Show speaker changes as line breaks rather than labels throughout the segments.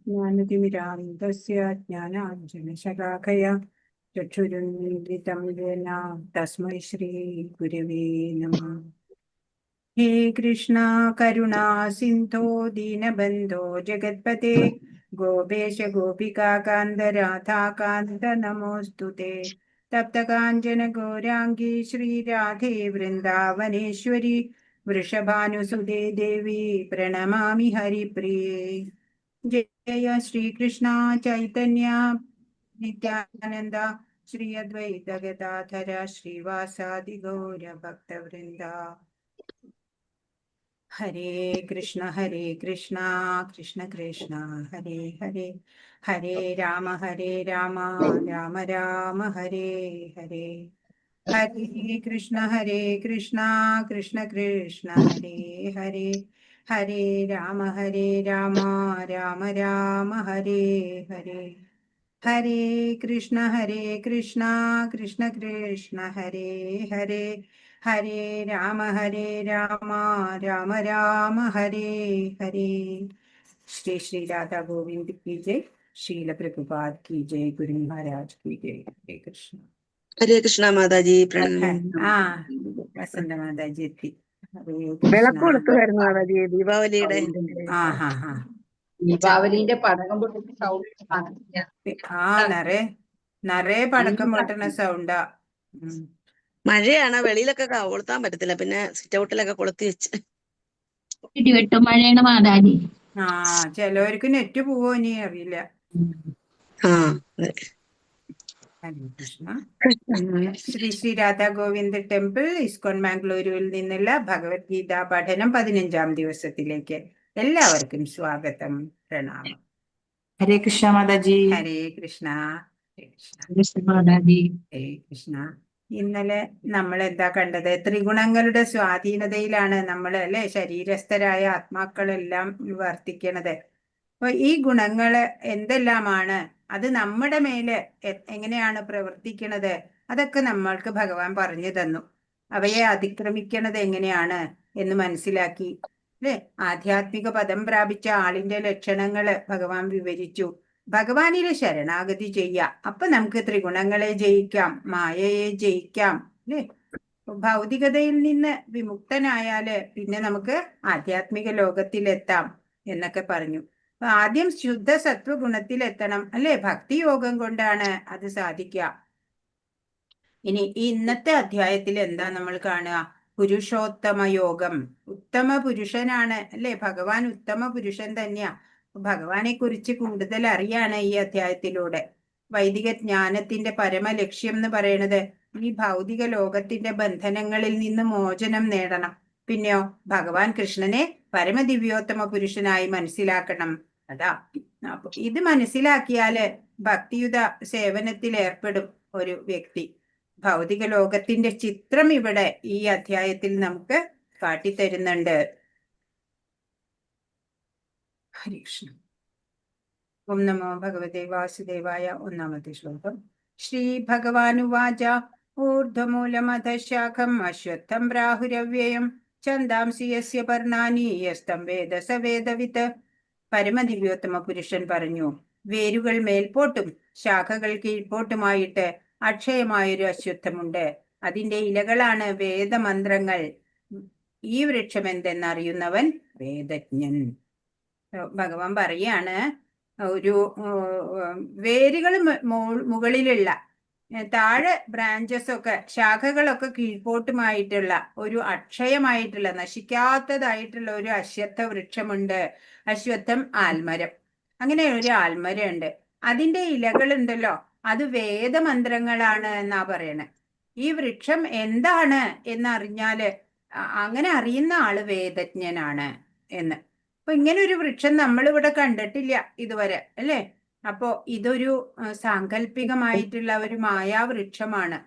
ज्ञानतिमिरान्धस्य ज्ञानाञ्जनशलाकया चक्षुरुन्मिलितं येन तस्मै श्रीगुरवे नमः। हे कृष्णा करुणा सिन्धो दीनबन्धो जगत्पते गोपेश गोपिकान्त राधाकान्त नमोऽस्तु ते। तप्तकाञ्चन गौराङ्गी श्रीराधे वृन्दावनेश्वरी वृषभानुसुते देवी प्रणमामि हरिप्रिये। जय जय श्रीकृष्ण चैतन्य नित्यानंद श्री अद्वैत गदाधर श्रीवासादि गौर भक्तवृंद। हरे कृष्ण कृष्ण कृष्ण हरे हरे, हरे राम राम राम हरे हरे। हरे कृष्ण कृष्ण कृष्ण हरे हरे, हरे राम राम राम हरे हरे। हरे कृष्ण कृष्ण कृष्ण हरे हरे, हरे राम राम राम हरे हरे। श्री श्री राधा गोविंद की जय, श्रील प्रभुपाद की जय, गुरु महाराज की जय। हरे कृष्ण।
ഹരേ കൃഷ്ണ മാതാജി, പ്രണാമം.
വസന്ത മാതാജി എത്തി.
വിളക്ക് കൊളുത്തുമായിരുന്നു മാതാജി, ദീപാവലിയുടെ.
ദീപാവലിന്റെ പടക്കം പൊട്ടുന്ന സൗണ്ട്
നിറയെ പടക്കം പൊട്ടുന്ന സൗണ്ടാ.
മഴയാണ്, വെളിയിലൊക്കെ കൊളുത്താൻ പറ്റത്തില്ല, പിന്നെ സിറ്റ് ഔട്ടിലൊക്കെ കൊളുത്തി വെച്ച്.
ഇടിവെട്ടും മഴയാണ് മാതാജി.
ചിലവർക്ക് നെറ്റ് പോവോ ഇനി അറിയില്ല. ശ്രീ ശ്രീ രാധാ ഗോവിന്ദ് ടെമ്പിൾ ഇസ്കോൺ മാംഗ്ലൂരുവിൽ നിന്നുള്ള ഭഗവത്ഗീത പഠനം 15ാം ദിവസത്തിലേക്ക് എല്ലാവർക്കും സ്വാഗതം, പ്രണാമം.
ഹരേ കൃഷ്ണ മാതാജി.
ഹരേ കൃഷ്ണ
മാതാജി.
ഹരേ കൃഷ്ണ. ഇന്നലെ നമ്മൾ എന്താ കണ്ടത്? ത്രിഗുണങ്ങളുടെ സ്വാധീനതയിലാണ് നമ്മൾ അല്ലെ ശരീരസ്ഥരായ ആത്മാക്കളെല്ലാം വർത്തിക്കണത്. അപ്പൊ ഈ ഗുണങ്ങള് എന്തെല്ലാമാണ്, അത് നമ്മുടെ മേല് എങ്ങനെയാണ് പ്രവർത്തിക്കണത്, അതൊക്കെ നമ്മൾക്ക് ഭഗവാൻ പറഞ്ഞു തന്നു. അവയെ അതിക്രമിക്കണത് എങ്ങനെയാണ് എന്ന് മനസ്സിലാക്കി അല്ലെ. ആധ്യാത്മിക പദം പ്രാപിച്ച ആളിന്റെ ലക്ഷണങ്ങള് ഭഗവാൻ വിവരിച്ചു. ഭഗവാനിലെ ശരണാഗതി ചെയ്യാം, അപ്പൊ നമുക്ക് ത്രിഗുണങ്ങളെ ജയിക്കാം, മായയെ ജയിക്കാം അല്ലെ. ഭൗതികതയിൽ നിന്ന് വിമുക്തനായാല് പിന്നെ നമുക്ക് ആധ്യാത്മിക ലോകത്തിലെത്താം എന്നൊക്കെ പറഞ്ഞു. അപ്പൊ ആദ്യം ശുദ്ധ സത്വഗുണത്തിലെത്തണം അല്ലെ. ഭക്തിയോഗം കൊണ്ടാണ് അത് സാധിക്കുക. ഇനി ഇന്നത്തെ അധ്യായത്തിൽ എന്താ നമ്മൾ കാണുക? പുരുഷോത്തമ യോഗം. ഉത്തമ പുരുഷനാണ് അല്ലെ ഭഗവാൻ, ഉത്തമ പുരുഷൻ തന്നെയാ. ഭഗവാനെ കുറിച്ച് കൂടുതൽ അറിയാണ് ഈ അധ്യായത്തിലൂടെ. വൈദിക ജ്ഞാനത്തിന്റെ പരമലക്ഷ്യം എന്ന് പറയുന്നത് ഈ ഭൗതിക ലോകത്തിന്റെ ബന്ധനങ്ങളിൽ നിന്ന് മോചനം നേടണം. പിന്നെയോ ഭഗവാൻ കൃഷ്ണനെ പരമദിവ്യോത്തമ പുരുഷനായി മനസ്സിലാക്കണം. അതാ. അപ്പൊ ഇത് മനസ്സിലാക്കിയാല് ഭക്തിയുത സേവനത്തിൽ ഏർപ്പെടും ഒരു വ്യക്തി. ഭൗതിക ലോകത്തിന്റെ ചിത്രം ഇവിടെ ഈ അധ്യായത്തിൽ നമുക്ക് കാട്ടിത്തരുന്നുണ്ട്. ഹരേ കൃഷ്ണ. ഓം നമോ ഭഗവതേ വാസുദേവായ. ഒന്നാമത്തെ ശ്ലോകം. ശ്രീ ഭഗവാനുവാച ഊർധ്വമൂലമധശാഖം അശ്വത്ഥം പ്രാഹുരവ്യയം ഛന്ദാംസി യസ്യ പർണാനി യസ്തം വേദ സ വേദവിത്ത്. പരമദിവ്യോത്തമ പുരുഷൻ പറഞ്ഞു, വേരുകൾ മേൽപോട്ടും ശാഖകൾ കീഴ്പോട്ടുമായിട്ട് അക്ഷയമായൊരു അശ്വത്ഥമുണ്ട്. അതിന്റെ ഇലകളാണ് വേദമന്ത്രങ്ങൾ. ഈ വൃക്ഷം എന്തെന്നറിയുന്നവൻ വേദജ്ഞൻ. ഭഗവാൻ പറയാണ്, ഒരു വേരുകൾ മുകളിലുള്ള താഴെ ബ്രാഞ്ചസ് ഒക്കെ ശാഖകളൊക്കെ കീഴ്പോട്ടുമായിട്ടുള്ള ഒരു അക്ഷയമായിട്ടുള്ള നശിക്കാത്തതായിട്ടുള്ള ഒരു അശ്വത്ഥ വൃക്ഷമുണ്ട്. അശ്വത്ഥം ആൽമരം. അങ്ങനെ ഒരു ആൽമരം ഉണ്ട്. അതിന്റെ ഇലകളുണ്ടല്ലോ, അത് വേദമന്ത്രങ്ങളാണ് എന്നാ പറയണേ. ഈ വൃക്ഷം എന്താണ് എന്നറിഞ്ഞാല് അങ്ങനെ അറിയുന്ന ആള് വേദജ്ഞനാണ് എന്ന്. അപ്പൊ ഇങ്ങനെ ഒരു വൃക്ഷം നമ്മളിവിടെ കണ്ടിട്ടില്ല ഇതുവരെ അല്ലെ. അപ്പോ ഇതൊരു സാങ്കല്പികമായിട്ടുള്ള ഒരു മായാവൃക്ഷമാണ്.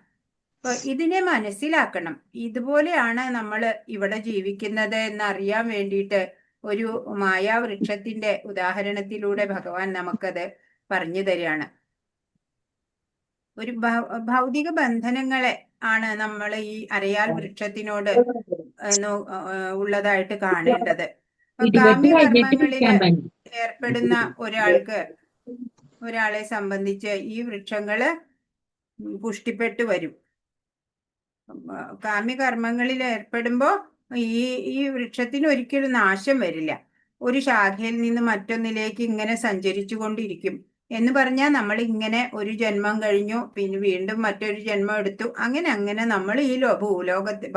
അപ്പൊ ഇതിനെ മനസ്സിലാക്കണം. ഇതുപോലെയാണ് നമ്മൾ ഇവിടെ ജീവിക്കുന്നത് എന്നറിയാൻ വേണ്ടിയിട്ട് ഒരു മായാവൃക്ഷത്തിന്റെ ഉദാഹരണത്തിലൂടെ ഭഗവാൻ നമുക്കത് പറഞ്ഞു തരികയാണ്. ഒരു ഭൗതിക ബന്ധനങ്ങളെ ആണ് നമ്മൾ ഈ അരയാൽ വൃക്ഷത്തിനോട് ഉള്ളതായിട്ട് കാണേണ്ടത്. കാമ്യകർമ്മങ്ങളില് ഏർപ്പെടുന്ന ഒരാളെ സംബന്ധിച്ച് ഈ വൃക്ഷങ്ങള് പുഷ്ടിപ്പെട്ടു വരും. കാമ്യകർമ്മങ്ങളിൽ ഏർപ്പെടുമ്പോ ഈ വൃക്ഷത്തിന് ഒരിക്കലും നാശം വരില്ല. ഒരു ശാഖയിൽ നിന്ന് മറ്റൊന്നിലേക്ക് ഇങ്ങനെ സഞ്ചരിച്ചു കൊണ്ടിരിക്കും. എന്ന് പറഞ്ഞാൽ നമ്മൾ ഇങ്ങനെ ഒരു ജന്മം കഴിഞ്ഞു, പിന്നെ വീണ്ടും മറ്റൊരു ജന്മം എടുത്തു, അങ്ങനെ അങ്ങനെ നമ്മൾ ഈ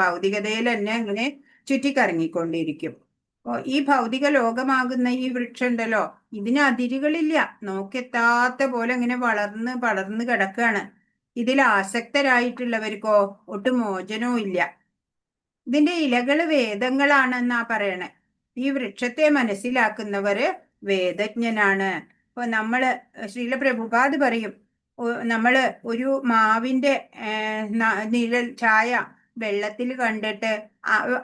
ഭൗതികതയിൽ തന്നെ അങ്ങനെ ചുറ്റിക്കറങ്ങിക്കൊണ്ടിരിക്കും. ഈ ഭൗതിക ലോകമാകുന്ന ഈ വൃക്ഷം ഉണ്ടല്ലോ, ഇതിന് അതിരുകളില്ല. നോക്കെത്താത്ത പോലെ ഇങ്ങനെ വളർന്ന് പടർന്ന് കിടക്കുകയാണ്. ഇതിൽ ആസക്തരായിട്ടുള്ളവർക്കോ ഒട്ടും മോചനവും ഇല്ല. ഇതിന്റെ ഇലകള് വേദങ്ങളാണെന്നാ പറയണേ. ഈ വൃക്ഷത്തെ മനസ്സിലാക്കുന്നവര് വേദജ്ഞനാണ്. ഇപ്പൊ ശ്രീല പ്രഭുപാദ് പറയും, നമ്മള് ഒരു മാവിന്റെ നിഴൽ ഛായ വെള്ളത്തിൽ കണ്ടിട്ട്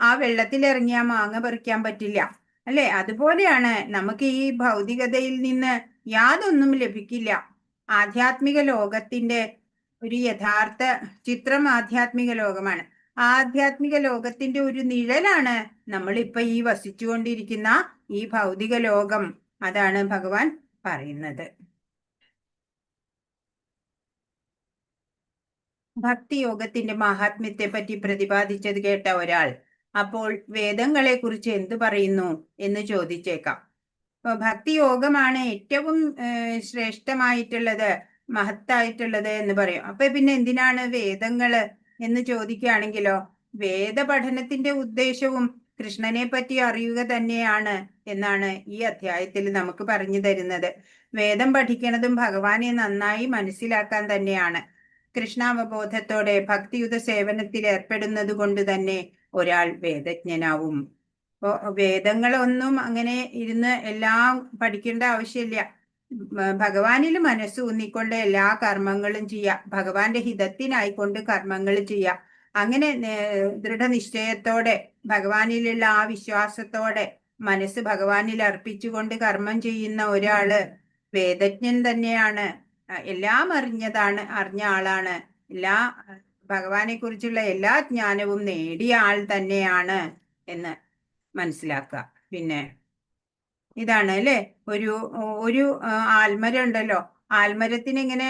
ആ വെള്ളത്തിൽ ഇറങ്ങിയ മാങ്ങ പറിക്കാൻ പറ്റില്ല, അല്ലെ? അതുപോലെയാണ് നമുക്ക് ഈ ഭൗതികതയിൽ നിന്ന് യാതൊന്നും ലഭിക്കില്ല. ആധ്യാത്മിക ലോകത്തിന്റെ ഒരു യഥാർത്ഥ ചിത്രം ആധ്യാത്മിക ലോകമാണ്. ആധ്യാത്മിക ലോകത്തിന്റെ ഒരു നിഴലാണ് നമ്മളിപ്പൊ ഈ വസിച്ചുകൊണ്ടിരിക്കുന്ന ഈ ഭൗതിക ലോകം. അതാണ് ഭഗവാൻ പറയുന്നത്. ഭക്തിയോഗത്തിന്റെ മഹാത്മ്യത്തെ പറ്റി പ്രതിപാദിച്ചത് കേട്ട ഒരാൾ അപ്പോൾ വേദങ്ങളെ കുറിച്ച് എന്തു പറയുന്നു എന്ന് ചോദിച്ചേക്കാം. അപ്പൊ ഭക്തിയോഗമാണ് ഏറ്റവും ശ്രേഷ്ഠമായിട്ടുള്ളത്, മഹത്തായിട്ടുള്ളത് എന്ന് പറയും. അപ്പൊ പിന്നെ എന്തിനാണ് വേദങ്ങള് എന്ന് ചോദിക്കുകയാണെങ്കിലോ, വേദപഠനത്തിന്റെ ഉദ്ദേശവും കൃഷ്ണനെ പറ്റി അറിയുക തന്നെയാണ് എന്നാണ് ഈ അധ്യായത്തിൽ നമുക്ക് പറഞ്ഞു തരുന്നത്. വേദം പഠിക്കുന്നതും ഭഗവാനെ നന്നായി മനസ്സിലാക്കാൻ തന്നെയാണ്. കൃഷ്ണാവബോധത്തോടെ ഭക്തിയുത സേവനത്തിൽ ഏർപ്പെടുന്നത് കൊണ്ട് തന്നെ ഒരാൾ വേദജ്ഞനാവും. അപ്പോ വേദങ്ങളൊന്നും അങ്ങനെ ഇരുന്ന് എല്ലാം പഠിക്കേണ്ട ആവശ്യമില്ല. ഭഗവാനിൽ മനസ്സൂന്നിക്കൊണ്ട് എല്ലാ കർമ്മങ്ങളും ചെയ്യാം. ഭഗവാന്റെ ഹിതത്തിനായിക്കൊണ്ട് കർമ്മങ്ങൾ ചെയ്യാം. അങ്ങനെ ദൃഢനിശ്ചയത്തോടെ ഭഗവാനിലുള്ള ആ വിശ്വാസത്തോടെ മനസ്സ് ഭഗവാനിൽ അർപ്പിച്ചുകൊണ്ട് കർമ്മം ചെയ്യുന്ന ഒരാള് വേദജ്ഞൻ തന്നെയാണ്. എല്ലാം അറിഞ്ഞ ആളാണ്. ഭഗവാനെ കുറിച്ചുള്ള എല്ലാ ജ്ഞാനവും നേടിയ ആൾ തന്നെയാണ് എന്ന് മനസ്സിലാക്കുക. പിന്നെ ഇതാണ് അല്ലെ, ഒരു ആൽമരം ഉണ്ടല്ലോ, ആൽമരത്തിന് ഇങ്ങനെ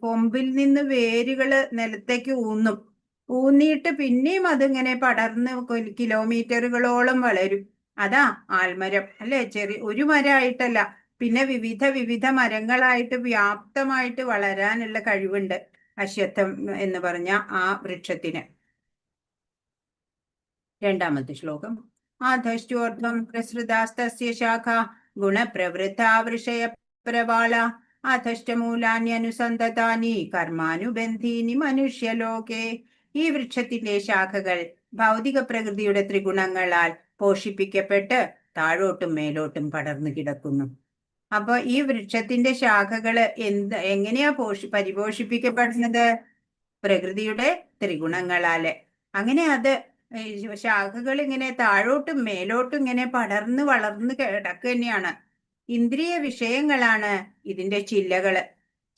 കൊമ്പിൽ നിന്ന് വേരുകള് നിലത്തേക്ക് ഊന്നിയിട്ട് പിന്നെയും അതിങ്ങനെ പടർന്ന് കിലോമീറ്ററുകളോളം വളരും. അതാ ആൽമരം അല്ലെ. ഒരു മരമായിട്ടല്ല, പിന്നെ വിവിധ മരങ്ങളായിട്ട് വ്യാപ്തമായിട്ട് വളരാനുള്ള കഴിവുണ്ട് അശ്വത്ഥം എന്ന് പറഞ്ഞ ആ വൃക്ഷത്തിന്. രണ്ടാമത്തെ ശ്ലോകം. അധശ്ചോർധ്വം പ്രസൃതാസ്തസ്യ ശാഖ ഗുണപ്രവൃത്താ വൃഷയപ്രവാള അധശ്ചമൂലാന്യനുസന്തതാനി കർമാനുബന്ധീനി മനുഷ്യലോകേ. ഈ വൃക്ഷത്തിന്റെ ശാഖകൾ ഭൗതിക പ്രകൃതിയുടെ ത്രിഗുണങ്ങളാൽ പോഷിപ്പിക്കപ്പെട്ട് താഴോട്ടും മേലോട്ടും പടർന്നു കിടക്കുന്നു. അപ്പൊ ഈ വൃക്ഷത്തിന്റെ ശാഖകള് എങ്ങനെയാ പരിപോഷിപ്പിക്കപ്പെടുന്നത്? പ്രകൃതിയുടെ ത്രിഗുണങ്ങളാല്. അങ്ങനെ അത് ശാഖകൾ ഇങ്ങനെ താഴോട്ടും മേലോട്ടും ഇങ്ങനെ പടർന്ന് വളർന്ന് കിടക്കുക തന്നെയാണ്. ഇന്ദ്രിയ വിഷയങ്ങളാണ് ഇതിന്റെ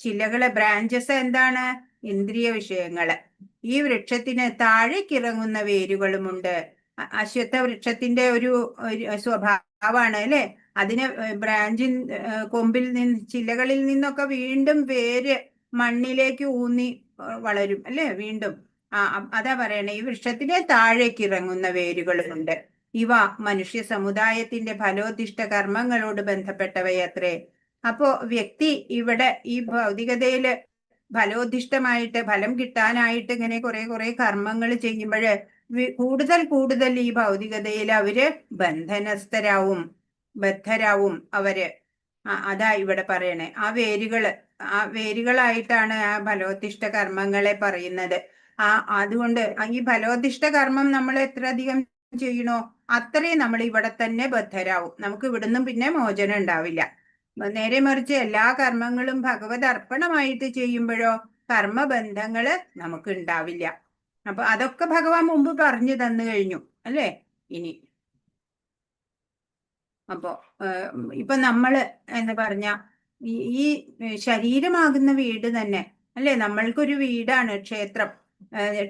ചില്ലകള് ബ്രാഞ്ചസ് എന്താണ്? ഇന്ദ്രിയ വിഷയങ്ങള്. ഈ വൃക്ഷത്തിന് താഴേക്കിറങ്ങുന്ന വേരുകളുമുണ്ട്. അശ്വത്ഥ വൃക്ഷത്തിന്റെ ഒരു സ്വഭാവമാണ് അല്ലെ. അതിന് കൊമ്പിൽ നിന്ന് ചില്ലകളിൽ നിന്നൊക്കെ വീണ്ടും വേര് മണ്ണിലേക്ക് ഊന്നി വളരും അല്ലെ. വീണ്ടും അതാ പറയണേ, ഈ വൃക്ഷത്തിന് താഴേക്ക് ഇറങ്ങുന്ന വേരുകളുമുണ്ട്. ഇവ മനുഷ്യ സമുദായത്തിന്റെ ഫലോദിഷ്ട കർമ്മങ്ങളോട് ബന്ധപ്പെട്ടവയത്രേ. അപ്പോ വ്യക്തി ഇവിടെ ഈ ഭൗതികതയില് ഫലോദിഷ്ടമായിട്ട് ഫലം കിട്ടാനായിട്ട് ഇങ്ങനെ കുറെ കർമ്മങ്ങൾ ചെയ്യുമ്പോൾ കൂടുതൽ ഈ ഭൗതികതയിൽ അവര് ബദ്ധരാവും അവര്. അതാ ഇവിടെ പറയണേ. ആ വേരുകളായിട്ടാണ് ആ ഫലോദിഷ്ട കർമ്മങ്ങളെ പറയുന്നത്. അതുകൊണ്ട് ഈ ഫലോദിഷ്ട കർമ്മം നമ്മൾ എത്ര അധികം ചെയ്യണോ അത്രയും നമ്മൾ ഇവിടെ തന്നെ ബദ്ധരാവും. നമുക്ക് ഇവിടുന്നും പിന്നെ മോചനം ഉണ്ടാവില്ല. നേരെ മറിച്ച് എല്ലാ കർമ്മങ്ങളും ഭഗവത് അർപ്പണമായിട്ട് ചെയ്യുമ്പോഴോ കർമ്മബന്ധങ്ങള് നമുക്ക് ഉണ്ടാവില്ല. അപ്പൊ അതൊക്കെ ഭഗവാൻ മുമ്പ് പറഞ്ഞു തന്നു കഴിഞ്ഞു അല്ലേ. ഇനി അപ്പോ ഇപ്പൊ നമ്മള് എന്ന് പറഞ്ഞ ഈ ശരീരമാകുന്ന വീട് തന്നെ അല്ലെ? നമ്മൾക്കൊരു വീടാണ് ക്ഷേത്രം,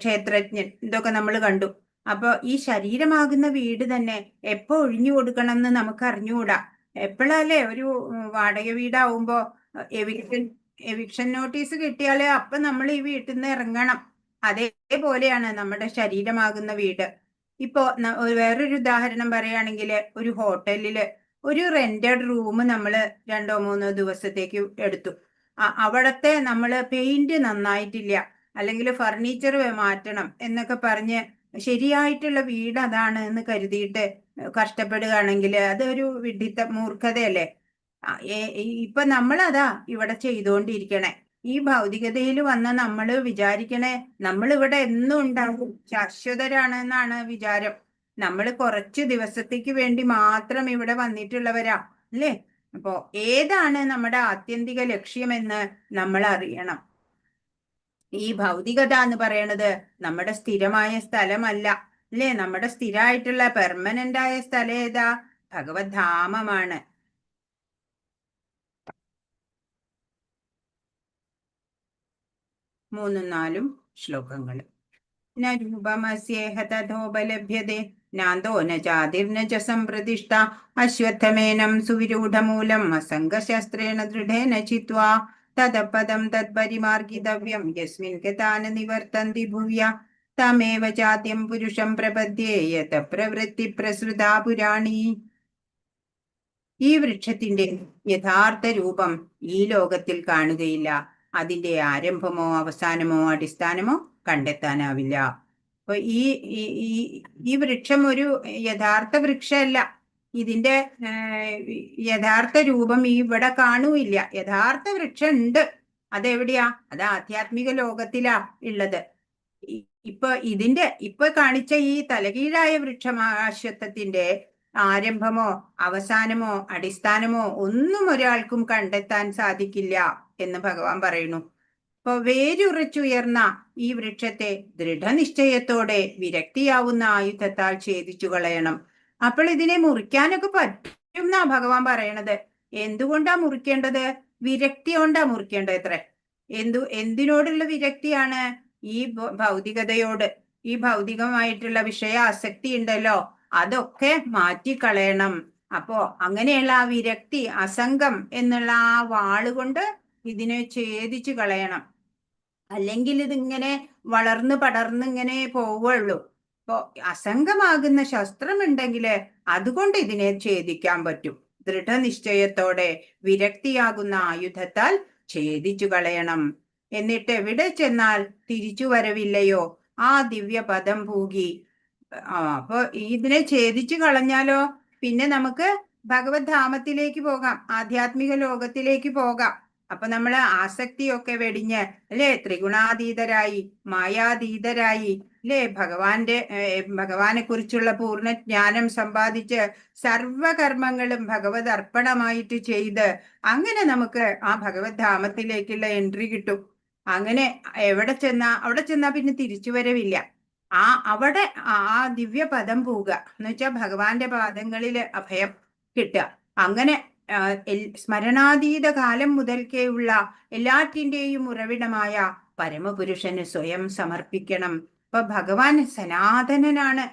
ക്ഷേത്രജ്ഞൻ, ഇതൊക്കെ നമ്മൾ കണ്ടു. അപ്പൊ ഈ ശരീരമാകുന്ന വീട് തന്നെ എപ്പോ ഒഴിഞ്ഞു കൊടുക്കണം എന്ന് നമുക്ക് അറിഞ്ഞുകൂടാ. എപ്പോഴല്ലേ ഒരു വാടക വീടാവുമ്പോ എവിക്ഷൻ നോട്ടീസ് കിട്ടിയാലേ അപ്പൊ നമ്മൾ ഈ വീട്ടിൽ നിന്ന് ഇറങ്ങണം. അതേപോലെയാണ് നമ്മുടെ ശരീരമാകുന്ന വീട്. ഇപ്പോ വേറൊരു ഉദാഹരണം പറയുകയാണെങ്കിൽ, ഒരു ഹോട്ടലില് ഒരു റെന്റഡ് റൂം നമ്മൾ 2-3 ദിവസത്തേക്ക് എടുത്തു. അവിടത്തെ നമ്മള് പെയിന്റ് നന്നായിട്ടില്ല, അല്ലെങ്കിൽ ഫർണിച്ചർ മാറ്റണം എന്നൊക്കെ പറഞ്ഞ് ശരിയായിട്ടുള്ള വീട് അതാണ് എന്ന് കരുതിയിട്ട് കഷ്ടപ്പെടുകയാണെങ്കിൽ അതൊരു മൂർഖതയല്ലേ? ഇപ്പൊ നമ്മളതാ ഇവിടെ ചെയ്തുകൊണ്ടിരിക്കണേ. ഈ ഭൗതികതയിൽ വന്ന നമ്മൾ വിചാരിക്കണേ നമ്മൾ ഇവിടെ എന്നും ഉണ്ടാകും, ശാശ്വതരാണെന്നാണ് വിചാരം. നമ്മൾ കുറച്ച് ദിവസത്തേക്ക് വേണ്ടി മാത്രം ഇവിടെ വന്നിട്ടുള്ളവരാ, അല്ലേ? അപ്പോ ഏതാണ് നമ്മുടെ ആത്യന്തിക ലക്ഷ്യമെന്ന് നമ്മൾ അറിയണം. ഈ ഭൗതികത എന്ന് പറയണത് നമ്മുടെ സ്ഥിരമായ സ്ഥലമല്ല, അല്ലേ? നമ്മുടെ സ്ഥിരമായിട്ടുള്ള പെർമനന്റ് ആയ സ്ഥലം ഏതാ? ഭഗവദ്ധാമമാണ്. മൂന്നും നാലും ശ്ലോകങ്ങൾ. ന രൂപമസ്യേഹ തഥോപലഭ്യതേ നാന്തോ ന ചാതിർന ച സംപ്രതിഷ്ഠ അശ്വത്ഥമേനം സുവിരൂഢമൂലം അസംഗശസ്ത്രേണ ദൃഢേന ചിത്വാ തദപദം തത്പരിമാർഗിതവ്യം യസ്മിൻ ഗതാന നിവർത്തന്തി ഭൂയ തമേവ ചാദ്യം പുരുഷം പ്രപദ്യേ യത പ്രവൃത്തി പ്രസൃതാ പുരാണി. ഈ വൃക്ഷത്തിന്റെ യഥാർത്ഥ രൂപം ഈ ലോകത്തിൽ കാണുകയില്ല. അതിന്റെ ആരംഭമോ അവസാനമോ അടിസ്ഥാനമോ കണ്ടെത്താനാവില്ല. അപ്പൊ ഈ വൃക്ഷം ഒരു യഥാർത്ഥ വൃക്ഷമല്ല. ഇതിന്റെ യഥാർത്ഥ രൂപം ഇവിടെ കാണൂല്ല. യഥാർത്ഥ വൃക്ഷം ഉണ്ട്. അതെവിടെയാ? അത് ആധ്യാത്മിക ലോകത്തിലാ ഉള്ളത്. ഇപ്പൊ കാണിച്ച ഈ തലകീഴായ വൃക്ഷം അശ്വത്ഥത്തിന്റെ ആരംഭമോ അവസാനമോ അടിസ്ഥാനമോ ഒന്നും ഒരാൾക്കും കണ്ടെത്താൻ സാധിക്കില്ല എന്ന് ഭഗവാൻ പറയുന്നു. അപ്പൊ വേരുറച്ചുയർന്ന ഈ വൃക്ഷത്തെ ദൃഢനിശ്ചയത്തോടെ വിരക്തിയാവുന്ന ആയുധത്താൽ ഛേദിച്ചു കളയണം. അപ്പോൾ ഇതിനെ മുറിക്കാനൊക്കെ പറ്റും എന്നാ ഭഗവാൻ പറയണത്. എന്തുകൊണ്ടാ മുറിക്കേണ്ടത്? വിരക്തി കൊണ്ടാ മുറിക്കേണ്ടത്. എത്ര എന്തിനോടുള്ള വിരക്തിയാണ്? ഈ ഭൗതികതയോട്. ഈ ഭൗതികമായിട്ടുള്ള വിഷയാസക്തി ഉണ്ടല്ലോ, അതൊക്കെ മാറ്റിക്കളയണം. അപ്പോ അങ്ങനെയുള്ള ആ വിരക്തി, അസംഗം എന്നുള്ള ആ വാളുകൊണ്ട് ഇതിനെ ഛേദിച്ചു കളയണം. അല്ലെങ്കിൽ ഇതിങ്ങനെ വളർന്ന് പടർന്ന് ഇങ്ങനെ പോവുള്ളൂ. ഇപ്പോ അസംഗമാകുന്ന ശസ്ത്രമുണ്ടെങ്കിൽ അതുകൊണ്ട് ഇതിനെ ഛേദിക്കാൻ പറ്റും. ദൃഢനിശ്ചയത്തോടെ വിരക്തിയാകുന്ന ആയുധത്താൽ ഛേദിച്ചു കളയണം. എന്നിട്ട് എവിടെ ചെന്നാൽ തിരിച്ചു വരവില്ലയോ ആ ദിവ്യ പദം പൂകി. അപ്പൊ ഇതിനെ ഛേദിച്ചു കളഞ്ഞാലോ പിന്നെ നമുക്ക് ഭഗവത് ധാമത്തിലേക്ക് പോകാം, ആധ്യാത്മിക ലോകത്തിലേക്ക് പോകാം. അപ്പൊ നമ്മള് ആസക്തിയൊക്കെ വെടിഞ്ഞ്, അല്ലെ, ത്രിഗുണാതീതരായി മായാതീതരായി, അല്ലെ, ഭഗവാനെ കുറിച്ചുള്ള പൂർണ്ണ ജ്ഞാനം സമ്പാദിച്ച് സർവകർമ്മങ്ങളും ഭഗവത് അർപ്പണമായിട്ട് ചെയ്ത് അങ്ങനെ നമുക്ക് ആ ഭഗവത് ധാമത്തിലേക്കുള്ള എൻട്രി കിട്ടും. അങ്ങനെ അവിടെ ചെന്നാ പിന്നെ തിരിച്ചു വരവില്ല. അവിടെ ആ ദിവ്യ പദം പോവുക എന്ന് വെച്ചാൽ ഭഗവാന്റെ പാദങ്ങളിൽ അഭയം കിട്ടുക. അങ്ങനെ സ്മരണാതീത കാലം മുതൽക്കേയുള്ള എല്ലാറ്റിൻ്റെയും ഉറവിടമായ പരമപുരുഷന് സ്വയം സമർപ്പിക്കണം. ഇപ്പൊ ഭഗവാൻ സനാതനനാണ്,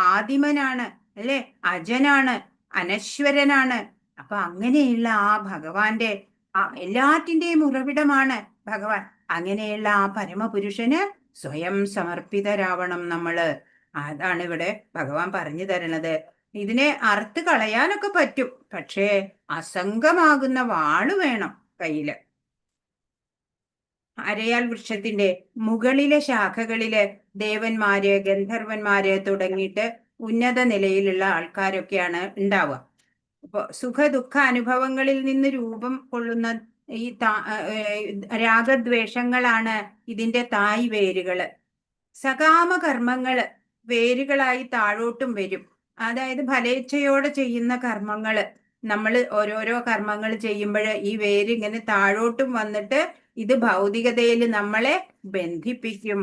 ആദിമനാണ്, അല്ലെ, അജനാണ്, അനശ്വരനാണ്. അപ്പൊ അങ്ങനെയുള്ള ആ ഭഗവാന്റെ എല്ലാറ്റിൻ്റെയും ഉറവിടമാണ് ഭഗവാൻ. അങ്ങനെയുള്ള ആ പരമപുരുഷന് സ്വയം സമർപ്പിതരാവണം നമ്മള്. അതാണ് ഇവിടെ ഭഗവാൻ പറഞ്ഞു തരണത്. ഇതിനെ അറുത്ത് കളയാനൊക്കെ പറ്റും, പക്ഷേ അസംഗമാകുന്ന വാള് വേണം കയ്യില്. അരയാൽ വൃക്ഷത്തിന്റെ മുകളിലെ ശാഖകളില് ദേവന്മാര്, ഗന്ധർവന്മാര് തുടങ്ങിയിട്ട് ഉന്നത നിലയിലുള്ള ആൾക്കാരൊക്കെയാണ് ഉണ്ടാവുക. അപ്പൊ സുഖ ദുഃഖ അനുഭവങ്ങളിൽ നിന്ന് രൂപം കൊള്ളുന്ന ഈ രാഗദ്വേഷങ്ങളാണ് ഇതിന്റെ തായ് വേരുകള്. സകാമ കർമ്മങ്ങള് വേരുകളായി താഴോട്ടും വരും. അതായത് ഫലേച്ഛയോടെ ചെയ്യുന്ന കർമ്മങ്ങള്, നമ്മൾ ഓരോരോ കർമ്മങ്ങൾ ചെയ്യുമ്പോൾ ഈ വേര് ഇങ്ങനെ താഴോട്ടും വന്നിട്ട് ഇത് ഭൗതികതയിൽ നമ്മളെ ബന്ധിപ്പിക്കും.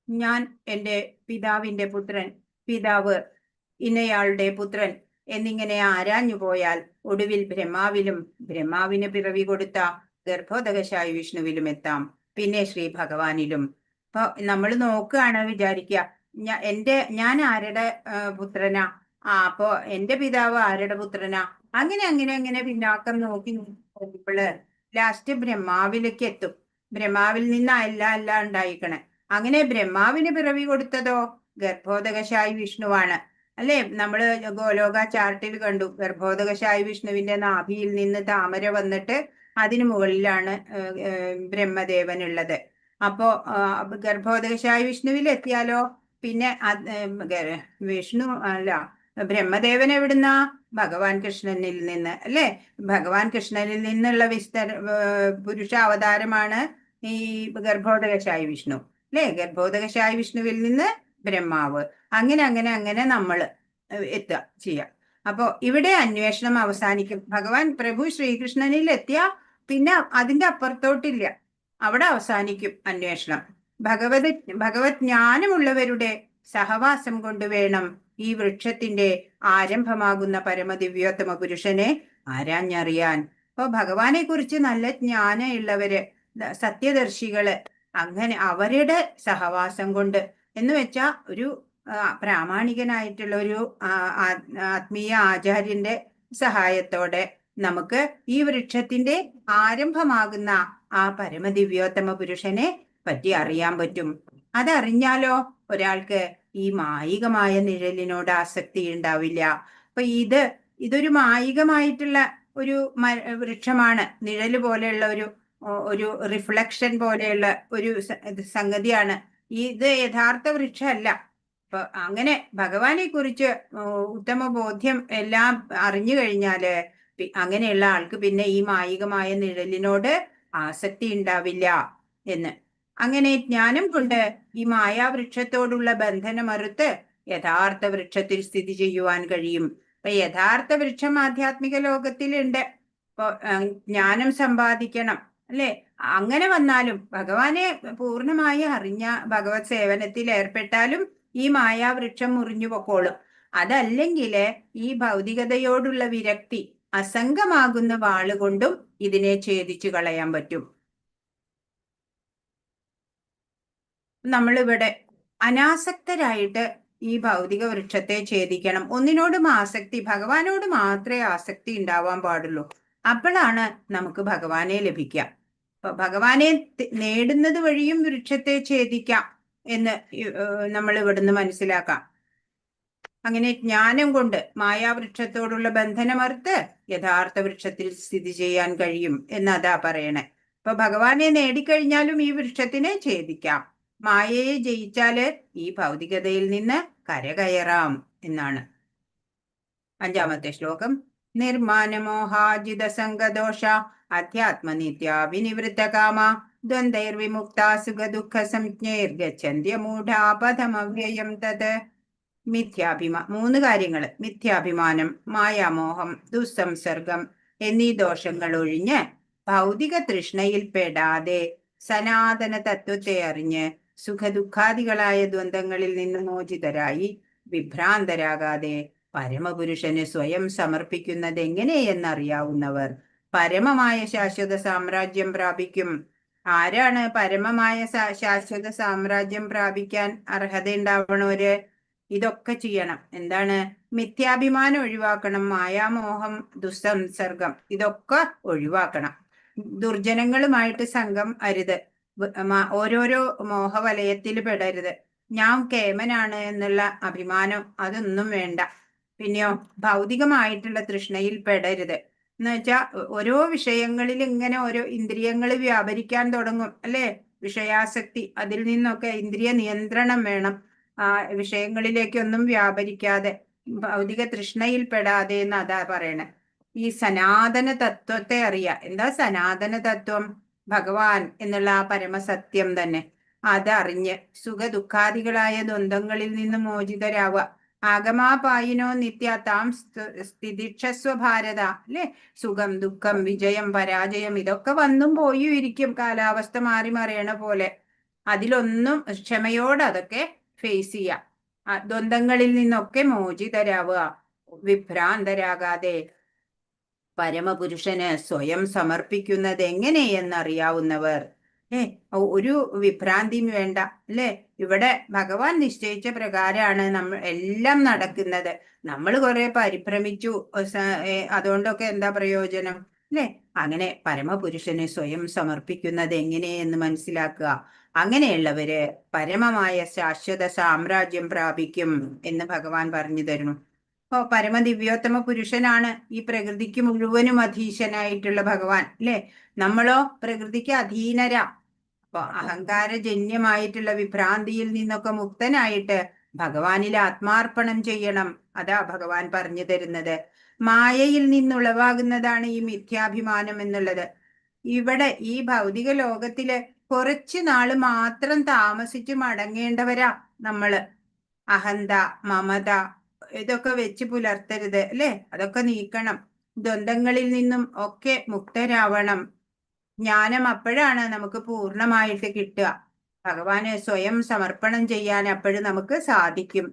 ഞാൻ എൻ്റെ പിതാവിൻ്റെ പുത്രൻ, പിതാവ് ഇന്നയാളുടെ പുത്രൻ എന്നിങ്ങനെ ആരാഞ്ഞു പോയാൽ ഒടുവിൽ ബ്രഹ്മാവിലും ബ്രഹ്മാവിന് പിറവി കൊടുത്ത ഗർഭോദകശായ വിഷ്ണുവിലും എത്താം, പിന്നെ ശ്രീ ഭഗവാനിലും. അപ്പൊ നമ്മൾ നോക്കുകയാണ്, വിചാരിക്കുക ഞാൻ ആരുടെ പുത്രനാ, അപ്പോ എന്റെ പിതാവ് ആരുടെ പുത്രനാ, അങ്ങനെ അങ്ങനെ അങ്ങനെ പിന്നാക്കം നോക്കി നോക്കുമ്പോള് ലാസ്റ്റ് ബ്രഹ്മാവിലേക്ക് എത്തും. ബ്രഹ്മാവിൽ നിന്നാ എല്ലാം ഉണ്ടായിക്കണേ. അങ്ങനെ ബ്രഹ്മാവിന് പിറവി കൊടുത്തതോ ഗർഭോദകശായി വിഷ്ണുവാണ്, അല്ലെ? നമ്മള് ഗോലോക ചാർട്ടിൽ കണ്ടു, ഗർഭോദകശായി വിഷ്ണുവിന്റെ നാഭിയിൽ നിന്ന് താമര വന്നിട്ട് അതിനു മുകളിലാണ് ബ്രഹ്മദേവൻ ഉള്ളത്. അപ്പോ ഗർഭോദകശായി വിഷ്ണുവിൽ എത്തിയാലോ പിന്നെ വിഷ്ണു അല്ല, ബ്രഹ്മദേവൻ എവിടുന്നാ? ഭഗവാൻ കൃഷ്ണനിൽ നിന്ന്, അല്ലെ? ഭഗവാൻ കൃഷ്ണനിൽ നിന്നുള്ള പുരുഷ അവതാരമാണ് ഈ ഗർഭോദകശായി വിഷ്ണു, അല്ലെ? ഗർഭോദകശായി വിഷ്ണുവിൽ നിന്ന് ബ്രഹ്മാവ്, അങ്ങനെ അങ്ങനെ അങ്ങനെ നമ്മൾ എത്തുക ചെയ്യാം. അപ്പോ ഇവിടെ അന്വേഷണം അവസാനിക്കും. ഭഗവാൻ പ്രഭു ശ്രീകൃഷ്ണനിൽ എത്തിയ പിന്നെ അതിന്റെ അപ്പുറത്തോട്ടില്ല, അവിടെ അവസാനിക്കും അന്വേഷണം. ഭഗവത് ജ്ഞാനമുള്ളവരുടെ സഹവാസം കൊണ്ട് വേണം ഈ വൃക്ഷത്തിന്റെ ആരംഭമാകുന്ന പരമദിവ്യോത്തമ പുരുഷനെ ആരാഞ്ഞറിയാൻ. അപ്പൊ ഭഗവാനെ കുറിച്ച് നല്ല ജ്ഞാനമുള്ളവര്, സത്യദർശികള്, അങ്ങനെ അവരുടെ സഹവാസം കൊണ്ട് എന്ന് വെച്ചാ ഒരു പ്രാമാണികനായിട്ടുള്ള ഒരു ആത്മീയ ആചാര്യന്റെ സഹായത്തോടെ നമുക്ക് ഈ വൃക്ഷത്തിന്റെ ആരംഭമാകുന്ന ആ പരമദിവ്യോത്തമ പുരുഷനെ പറ്റി അറിയാൻ പറ്റും. അതറിഞ്ഞാലോ ഒരാൾക്ക് ഈ മായികമായ നിഴലിനോട് ആസക്തി ഉണ്ടാവില്ല. അപ്പൊ ഇതൊരു മായികമായിട്ടുള്ള ഒരു വൃക്ഷമാണ്, നിഴല് പോലെയുള്ള ഒരു റിഫ്ലക്ഷൻ പോലെയുള്ള ഒരു സംഗതിയാണ്. ഇത് യഥാർത്ഥ വൃക്ഷമല്ല. അപ്പൊ അങ്ങനെ ഭഗവാനെ കുറിച്ച് ഉത്തമ ബോധ്യം എല്ലാം അറിഞ്ഞു കഴിഞ്ഞാല് അങ്ങനെയുള്ള ആൾക്ക് പിന്നെ ഈ മായികമായ നിഴലിനോട് ആസക്തി ഉണ്ടാവില്ല എന്ന്. അങ്ങനെ ജ്ഞാനം കൊണ്ട് ഈ മായാവൃക്ഷത്തോടുള്ള ബന്ധനമറുത്ത് യഥാർത്ഥ വൃക്ഷത്തിൽ സ്ഥിതി ചെയ്യുവാൻ കഴിയും. അപ്പൊ യഥാർത്ഥ വൃക്ഷം ആധ്യാത്മിക ലോകത്തിലുണ്ട്. ഇപ്പൊ ജ്ഞാനം സമ്പാദിക്കണം, അല്ലെ? അങ്ങനെ വന്നാലും ഭഗവാനെ പൂർണ്ണമായി അറിഞ്ഞ ഭഗവത് സേവനത്തിൽ ഏർപ്പെട്ടാലും ഈ മായാവൃക്ഷം മുറിഞ്ഞു പൊക്കോളും. അതല്ലെങ്കിൽ ഈ ഭൗതികതയോടുള്ള വിരക്തി അസംഗമാകുന്ന വാളുകൊണ്ടും ഇതിനെ ഛേദിച്ചു കളയാൻ പറ്റും. നമ്മളിവിടെ അനാസക്തരായിട്ട് ഈ ഭൗതിക വൃക്ഷത്തെ ഛേദിക്കണം. ഒന്നിനോടും ആസക്തി, ഭഗവാനോട് മാത്രമേ ആസക്തി ഉണ്ടാവാൻ പാടുള്ളൂ. അപ്പോഴാണ് നമുക്ക് ഭഗവാനെ ലഭിക്കുക. അപ്പൊ ഭഗവാനെ നേടുന്നത് വഴിയും വൃക്ഷത്തെ ഛേദിക്കാം എന്ന് നമ്മൾ ഇവിടുന്ന് മനസ്സിലാക്കാം. അങ്ങനെ ജ്ഞാനം കൊണ്ട് മായാവൃക്ഷത്തോടുള്ള ബന്ധനമറുത്ത് യഥാർത്ഥ വൃക്ഷത്തിൽ സ്ഥിതി ചെയ്യാൻ കഴിയും എന്നതാ പറയണേ. അപ്പൊ ഭഗവാനെ നേടിക്കഴിഞ്ഞാലും ഈ വൃക്ഷത്തിനെ ഛേദിക്കാം. മായയെ ജയിച്ചാല് ഈ ഭൗതികതയിൽ നിന്ന് കരകയറാം എന്നാണ്. 5-ാമത്തെ ശ്ലോകം. നിർമാനമോഹാജിത സംഗദോഷ അധ്യാത്മനിത്യ വിനിവൃത്ത കാമ ദ്വന്ദ്വൈർവിമുക്ത സുഖദുഃഖ സംജ്ഞൈർഗച്ഛന്ത്യമൂഢാപഥമവ്യയം തത്. 3 കാര്യങ്ങൾ: മിഥ്യാഭിമാനം, മായാമോഹം, ദുസ്സംസർഗം എന്നീ ദോഷങ്ങൾ ഒഴിഞ്ഞ് ഭൗതിക തൃഷ്ണയിൽ പെടാതെ സനാതന തത്വത്തെ അറിഞ്ഞ് സുഖദുഃഖാദികളായ ദ്വന്ദ്ങ്ങളിൽ നിന്ന് മോചിതരായി വിഭ്രാന്തരാകാതെ പരമപുരുഷന് സ്വയം സമർപ്പിക്കുന്നത് എങ്ങനെയെന്നറിയാവുന്നവർ പരമമായ ശാശ്വത സാമ്രാജ്യം പ്രാപിക്കും. ആരാണ് പരമമായ ശാശ്വത സാമ്രാജ്യം പ്രാപിക്കാൻ അർഹതയുണ്ടാവണവര്? ഇതൊക്കെ ചെയ്യണം. എന്താണ്? മിഥ്യാഭിമാനം ഒഴിവാക്കണം, മായാമോഹം, ദുസ്സംസർഗം ഇതൊക്കെ ഒഴിവാക്കണം. ദുർജനങ്ങളുമായിട്ട് സംഘം അരുത്, ഓരോരോ മോഹവലയത്തിൽ പെടരുത്. ഞാൻ കേമനാണ് എന്നുള്ള അഭിമാനം അതൊന്നും വേണ്ട. പിന്നെയോ ഭൗതികമായിട്ടുള്ള തൃഷ്ണയിൽ പെടരുത്. എന്ന് വെച്ചാൽ ഓരോ വിഷയങ്ങളിൽ ഇങ്ങനെ ഓരോ ഇന്ദ്രിയങ്ങൾ വ്യാപരിക്കാൻ തുടങ്ങും, അല്ലെ? വിഷയാസക്തി, അതിൽ നിന്നൊക്കെ ഇന്ദ്രിയ നിയന്ത്രണം വേണം. വിഷയങ്ങളിലേക്കൊന്നും വ്യാപരിക്കാതെ ഭൗതിക തൃഷ്ണയിൽ പെടാതെ എന്ന് അതാ പറയണേ. ഈ സനാതന തത്വത്തെ അറിയാം. എന്താ സനാതന തത്വം? ഭഗവാൻ എന്നുള്ള ആ പരമസത്യം തന്നെ. അതറിഞ്ഞ് സുഖദുഃഖാദികളായ ദ്വന്ദ്ങ്ങളിൽ നിന്ന് മോചിതരാവുക. ആഗമാപായിനോ നിത്യ താം സ്ഥിതിക്ഷസ്വ ഭാരത, അല്ലെ? സുഖം, ദുഃഖം, വിജയം, പരാജയം ഇതൊക്കെ വന്നും പോയും ഇരിക്കും, കാലാവസ്ഥ മാറി മറിയണ പോലെ. അതിലൊന്നും ക്ഷമയോടെ അതൊക്കെ ഫേസ് ചെയ്യാം. ദ്വന്ദ്ങ്ങളിൽ നിന്നൊക്കെ മോചിതരാവുക. വിഭ്രാന്തരാകാതെ പരമപുരുഷന് സ്വയം സമർപ്പിക്കുന്നത് എങ്ങനെയെന്നറിയാവുന്നവർ ഒരു വിഭ്രാന്തിയും വേണ്ട അല്ലെ. ഇവിടെ ഭഗവാൻ നിശ്ചയിച്ച പ്രകാരമാണ് നമ്മൾ എല്ലാം നടക്കുന്നത്. നമ്മൾ കുറെ പരിഭ്രമിച്ചു, അതുകൊണ്ടൊക്കെ എന്താ പ്രയോജനം അല്ലെ. അങ്ങനെ പരമപുരുഷന് സ്വയം സമർപ്പിക്കുന്നത് എങ്ങനെയെന്ന് മനസ്സിലാക്കുക. അങ്ങനെയുള്ളവര് പരമമായ ശാശ്വത സാമ്രാജ്യം പ്രാപിക്കും എന്ന് ഭഗവാൻ പറഞ്ഞു തരുന്നു. പരമദിവ്യോത്തമ പുരുഷനാണ് ഈ പ്രകൃതിക്ക് മുഴുവനും അധീശനായിട്ടുള്ള ഭഗവാൻ അല്ലെ. നമ്മളോ പ്രകൃതിക്ക് അധീനരാ. അപ്പൊ അഹങ്കാരജന്യമായിട്ടുള്ള വിഭ്രാന്തിയിൽ നിന്നൊക്കെ മുക്തനായിട്ട് ഭഗവാനിൽ ആത്മാർപ്പണം ചെയ്യണം. അതാ ഭഗവാൻ പറഞ്ഞു തരുന്നത്. മായയിൽ നിന്നുളവാകുന്നതാണ് ഈ മിഥ്യാഭിമാനം എന്നുള്ളത്. ഇവിടെ ഈ ഭൗതിക ലോകത്തില് കുറച്ചു നാള് മാത്രം താമസിച്ച് മടങ്ങേണ്ടവരാ നമ്മള്. അഹന്ത, മമത ഇതൊക്കെ വെച്ച് പുലർത്തരുത് അല്ലെ. അതൊക്കെ നീക്കണം. ദ്വന്ദ്ങ്ങളിൽ നിന്നും ഒക്കെ മുക്തരാവണം. ജ്ഞാനം അപ്പോഴാണ് നമുക്ക് പൂർണ്ണമായിട്ട് കിട്ടുക. ഭഗവാന് സ്വയം സമർപ്പണം ചെയ്യാൻ അപ്പോഴും നമുക്ക് സാധിക്കും.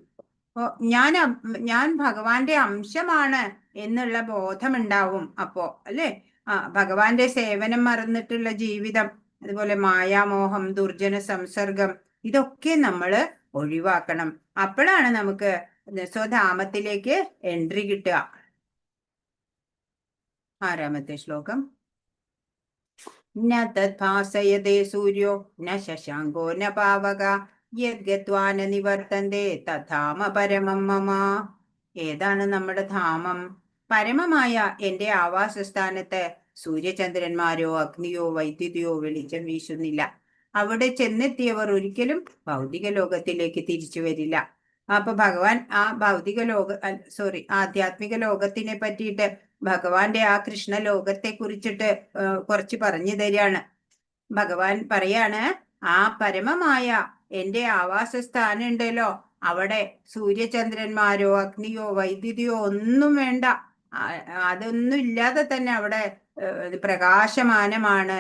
ഞാൻ ഭഗവാന്റെ അംശമാണ് എന്നുള്ള ബോധമുണ്ടാവും അപ്പോ അല്ലെ. ഭഗവാന്റെ സേവനം മറന്നിട്ടുള്ള ജീവിതം, അതുപോലെ മായാമോഹം, ദുർജന സംസർഗം ഇതൊക്കെ നമ്മൾ ഒഴിവാക്കണം. അപ്പോഴാണ് നമുക്ക് സ്വധാമത്തിലേക്ക് എൻട്രി കിട്ടുക. 6ാമത്തെ ശ്ലോകം. ന തദ്ഭാസയതേ സൂര്യോ ന ശശാങ്കോ ന പാവക യദ്ഗത്വാ ന നിവർത്തന്തേ തദ്ധാമ പരമം മമ. ഏതാണ് നമ്മുടെ ധാമം? പരമമായ എന്റെ ആവാസസ്ഥാനത്ത് സൂര്യചന്ദ്രന്മാരോ അഗ്നിയോ വൈദ്യുതിയോ വെളിച്ചം വീശുന്നില്ല. അവിടെ ചെന്നെത്തിയവർ ഒരിക്കലും ഭൗതിക ലോകത്തിലേക്ക് തിരിച്ചു വരില്ല. അപ്പൊ ഭഗവാൻ ആ ആധ്യാത്മിക ലോകത്തിനെ പറ്റിയിട്ട് ഭഗവാന്റെ ആ കൃഷ്ണ ലോകത്തെ കുറിച്ചിട്ട് കുറച്ച് പറഞ്ഞു തരികയാണ്. ഭഗവാൻ പറയാണ്, ആ പരമമായ എന്റെ ആവാസസ്ഥാനം ഉണ്ടല്ലോ, അവിടെ സൂര്യചന്ദ്രന്മാരോ അഗ്നിയോ വൈദ്യുതിയോ ഒന്നും വേണ്ട. അതൊന്നും ഇല്ലാതെ തന്നെ അവിടെ പ്രകാശമാനമാണ്.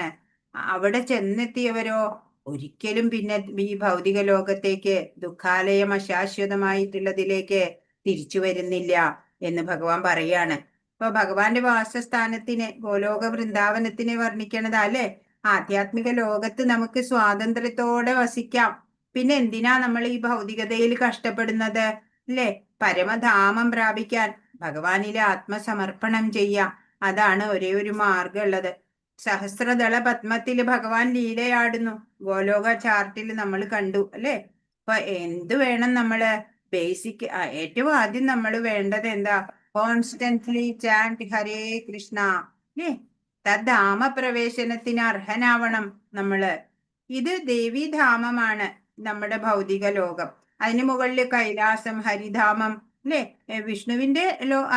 അവിടെ ചെന്നെത്തിയവരോ ഒരിക്കലും പിന്നെ ഈ ഭൗതിക ലോകത്തേക്ക്, ദുഃഖാലയം അശാശ്വതമായിട്ടുള്ളതിലേക്ക് തിരിച്ചു വരുന്നില്ല എന്ന് ഭഗവാൻ പറയാണ്. അപ്പൊ ഭഗവാന്റെ വാസസ്ഥാനത്തിനെ, ഗോലോക വൃന്ദാവനത്തിനെ വർണ്ണിക്കണതാ അല്ലെ. ആധ്യാത്മിക ലോകത്ത് നമുക്ക് സ്വാതന്ത്ര്യത്തോടെ വസിക്കാം. പിന്നെ എന്തിനാ നമ്മൾ ഈ ഭൗതികതയിൽ കഷ്ടപ്പെടുന്നത് അല്ലെ. പരമധാമം പ്രാപിക്കാൻ ഭഗവാനിലെ ആത്മസമർപ്പണം ചെയ്യാം. അതാണ് ഒരേ ഒരു മാർഗം ഉള്ളത്. സഹസ്രദള പത്മത്തില് ഭഗവാൻ ലീലയാടുന്നു. ഗോലോക ചാർട്ടിൽ നമ്മൾ കണ്ടു അല്ലെ. അപ്പൊ എന്ത് വേണം നമ്മള്? ബേസിക് ഏറ്റവും ആദ്യം നമ്മൾ വേണ്ടത് എന്താ? കോൺസ്റ്റന്റ്ലി ചാന്റ് ഹരേ കൃഷ്ണ അല്ലേ. തദ്ധാമ പ്രവേശനത്തിന് അർഹനാവണം നമ്മള്. ഇത് ദേവീധാമമാണ് നമ്മുടെ ഭൗതിക ലോകം. അതിന് മുകളിൽ കൈലാസം, ഹരിധാമം അല്ലെ. വിഷ്ണുവിന്റെ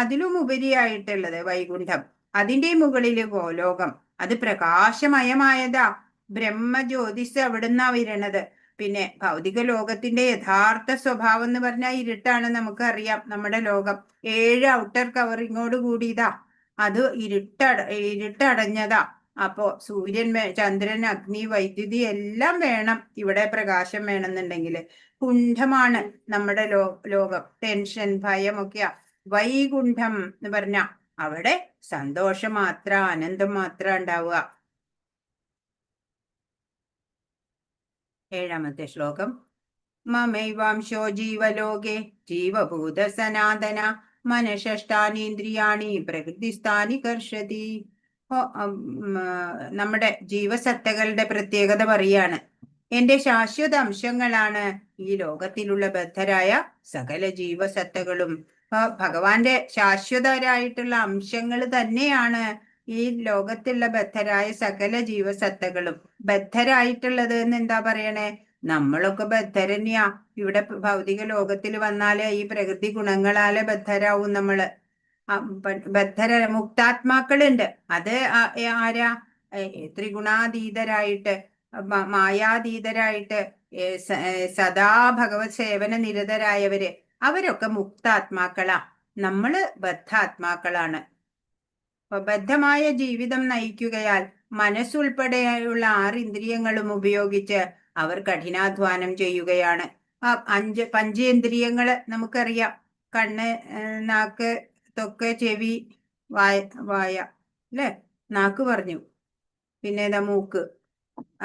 അതിലും ഉപരിയായിട്ടുള്ളത് വൈകുണ്ഠം. അതിന്റെ മുകളില് ഗോലോകം. അത് പ്രകാശമയമായതാ. ബ്രഹ്മജ്യോതിസ് അവിടുന്നാ വരണത്. പിന്നെ ഭൗതിക ലോകത്തിന്റെ യഥാർത്ഥ സ്വഭാവം എന്ന് പറഞ്ഞാൽ ഇരുട്ടാണ്. നമുക്കറിയാം നമ്മുടെ ലോകം 7 ഔട്ടർ കവറിങ്ങോട് കൂടിയതാ. അത് ഇരുട്ടടഞ്ഞതാ. അപ്പോ സൂര്യൻ, ചന്ദ്രൻ, അഗ്നി, വൈദ്യുതി എല്ലാം വേണം. ഇവിടെ പ്രകാശം വേണമെന്നുണ്ടെങ്കിൽ കുണ്ഠമാണ് നമ്മുടെ ലോകം. ടെൻഷൻ, ഭയം ഒക്കെയാ. വൈകുണ്ഠം എന്ന് പറഞ്ഞ അവിടെ സന്തോഷം മാത്ര, ആനന്ദം മാത്ര ഉണ്ടാവുക. 7ാമത്തെ ശ്ലോകം. മമൈവാംശോ ജീവലോകെ ജീവഭൂത സനാതന മനഃഷ്ടാനീന്ദ്രിയാണി പ്രകൃതിസ്ഥാനി കർഷതി. നമ്മുടെ ജീവസത്തകളുടെ പ്രത്യേകത പറയാണ്. എന്റെ ശാശ്വത അംശങ്ങളാണ് ഈ ലോകത്തിലുള്ള ബദ്ധരായ സകല ജീവസത്തകളും. ഭഗവാന്റെ ശാശ്വതരായിട്ടുള്ള അംശങ്ങൾ തന്നെയാണ് ഈ ലോകത്തുള്ള ബദ്ധരായ സകല ജീവസത്തകളും. ബദ്ധരായിട്ടുള്ളത് എന്ന് എന്താ പറയണേ? നമ്മളൊക്കെ ബദ്ധരന്നെയാ. ഇവിടെ ഭൗതിക ലോകത്തിൽ വന്നാല് ഈ പ്രകൃതി ഗുണങ്ങളാലെ ബദ്ധരാവും നമ്മള്. മുക്താത്മാക്കളുണ്ട്. അത് ആരാ? ത്രിഗുണാതീതരായിട്ട്, മായാതീതരായിട്ട്, സദാ ഭഗവത് സേവന നിരതരായവര്, അവരൊക്കെ മുക്താത്മാക്കളാ. നമ്മള് ബദ്ധാത്മാക്കളാണ്. ബദ്ധമായ ജീവിതം നയിക്കുകയാൽ മനസ്സുൾപ്പെടെയുള്ള 6 ഇന്ദ്രിയങ്ങളും ഉപയോഗിച്ച് അവർ കഠിനാധ്വാനം ചെയ്യുകയാണ്. പഞ്ചേന്ദ്രിയങ്ങള് നമുക്കറിയാം. കണ്ണ്, നാക്ക്, ത്വക്ക് ചെവി, വായ വായ അല്ലെ, നാക്ക് പറഞ്ഞു, പിന്നെ ഏതാ മൂക്ക്,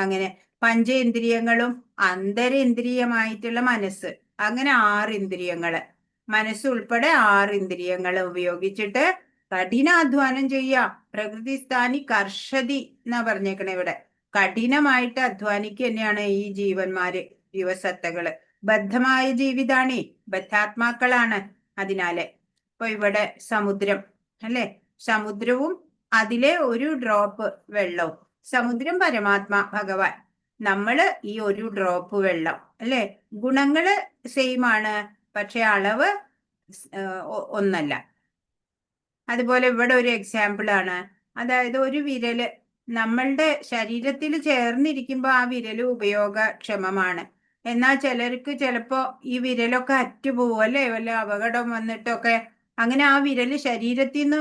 അങ്ങനെ പഞ്ചേന്ദ്രിയങ്ങളും അന്തരേന്ദ്രിയമായിട്ടുള്ള മനസ്സ്, അങ്ങനെ 6 ഇന്ദ്രിയങ്ങള്, മനസ്സുൾപ്പെടെ 6 ഇന്ദ്രിയങ്ങള് ഉപയോഗിച്ചിട്ട് കഠിനാധ്വാനം ചെയ്യാം. പ്രകൃതിസ്ഥാനി കർഷതി എന്നാ പറഞ്ഞേക്കണേ ഇവിടെ. കഠിനമായിട്ട് അധ്വാനിക്കുക തന്നെയാണ് ഈ ജീവന്മാര്, ജീവസത്തകള്. ബദ്ധമായ ജീവിതാണേ, ബദ്ധാത്മാക്കളാണ്. അതിനാലെ ഇപ്പൊ ഇവിടെ സമുദ്രം അല്ലെ, സമുദ്രവും അതിലെ ഒരു ഡ്രോപ്പ് വെള്ളവും. സമുദ്രം പരമാത്മാ ഭഗവാൻ, നമ്മള് ഈ ഒരു ഡ്രോപ്പ് വെള്ളം അല്ലെ. ഗുണങ്ങള് സെയിം ആണ്, പക്ഷെ അളവ് ഒന്നല്ല. അതുപോലെ ഇവിടെ ഒരു എക്സാമ്പിൾ ആണ്, അതായത് ഒരു വിരല് നമ്മളുടെ ശരീരത്തിൽ ചേർന്നിരിക്കുമ്പോൾ ആ വിരല് ഉപയോഗക്ഷമമാണ്. എന്നാൽ ചിലർക്ക് ചിലപ്പോ ഈ വിരലൊക്കെ അറ്റുപോകും അല്ലെ, വല്ല അപകടം വന്നിട്ടൊക്കെ. അങ്ങനെ ആ വിരല് ശരീരത്തിൽ നിന്ന്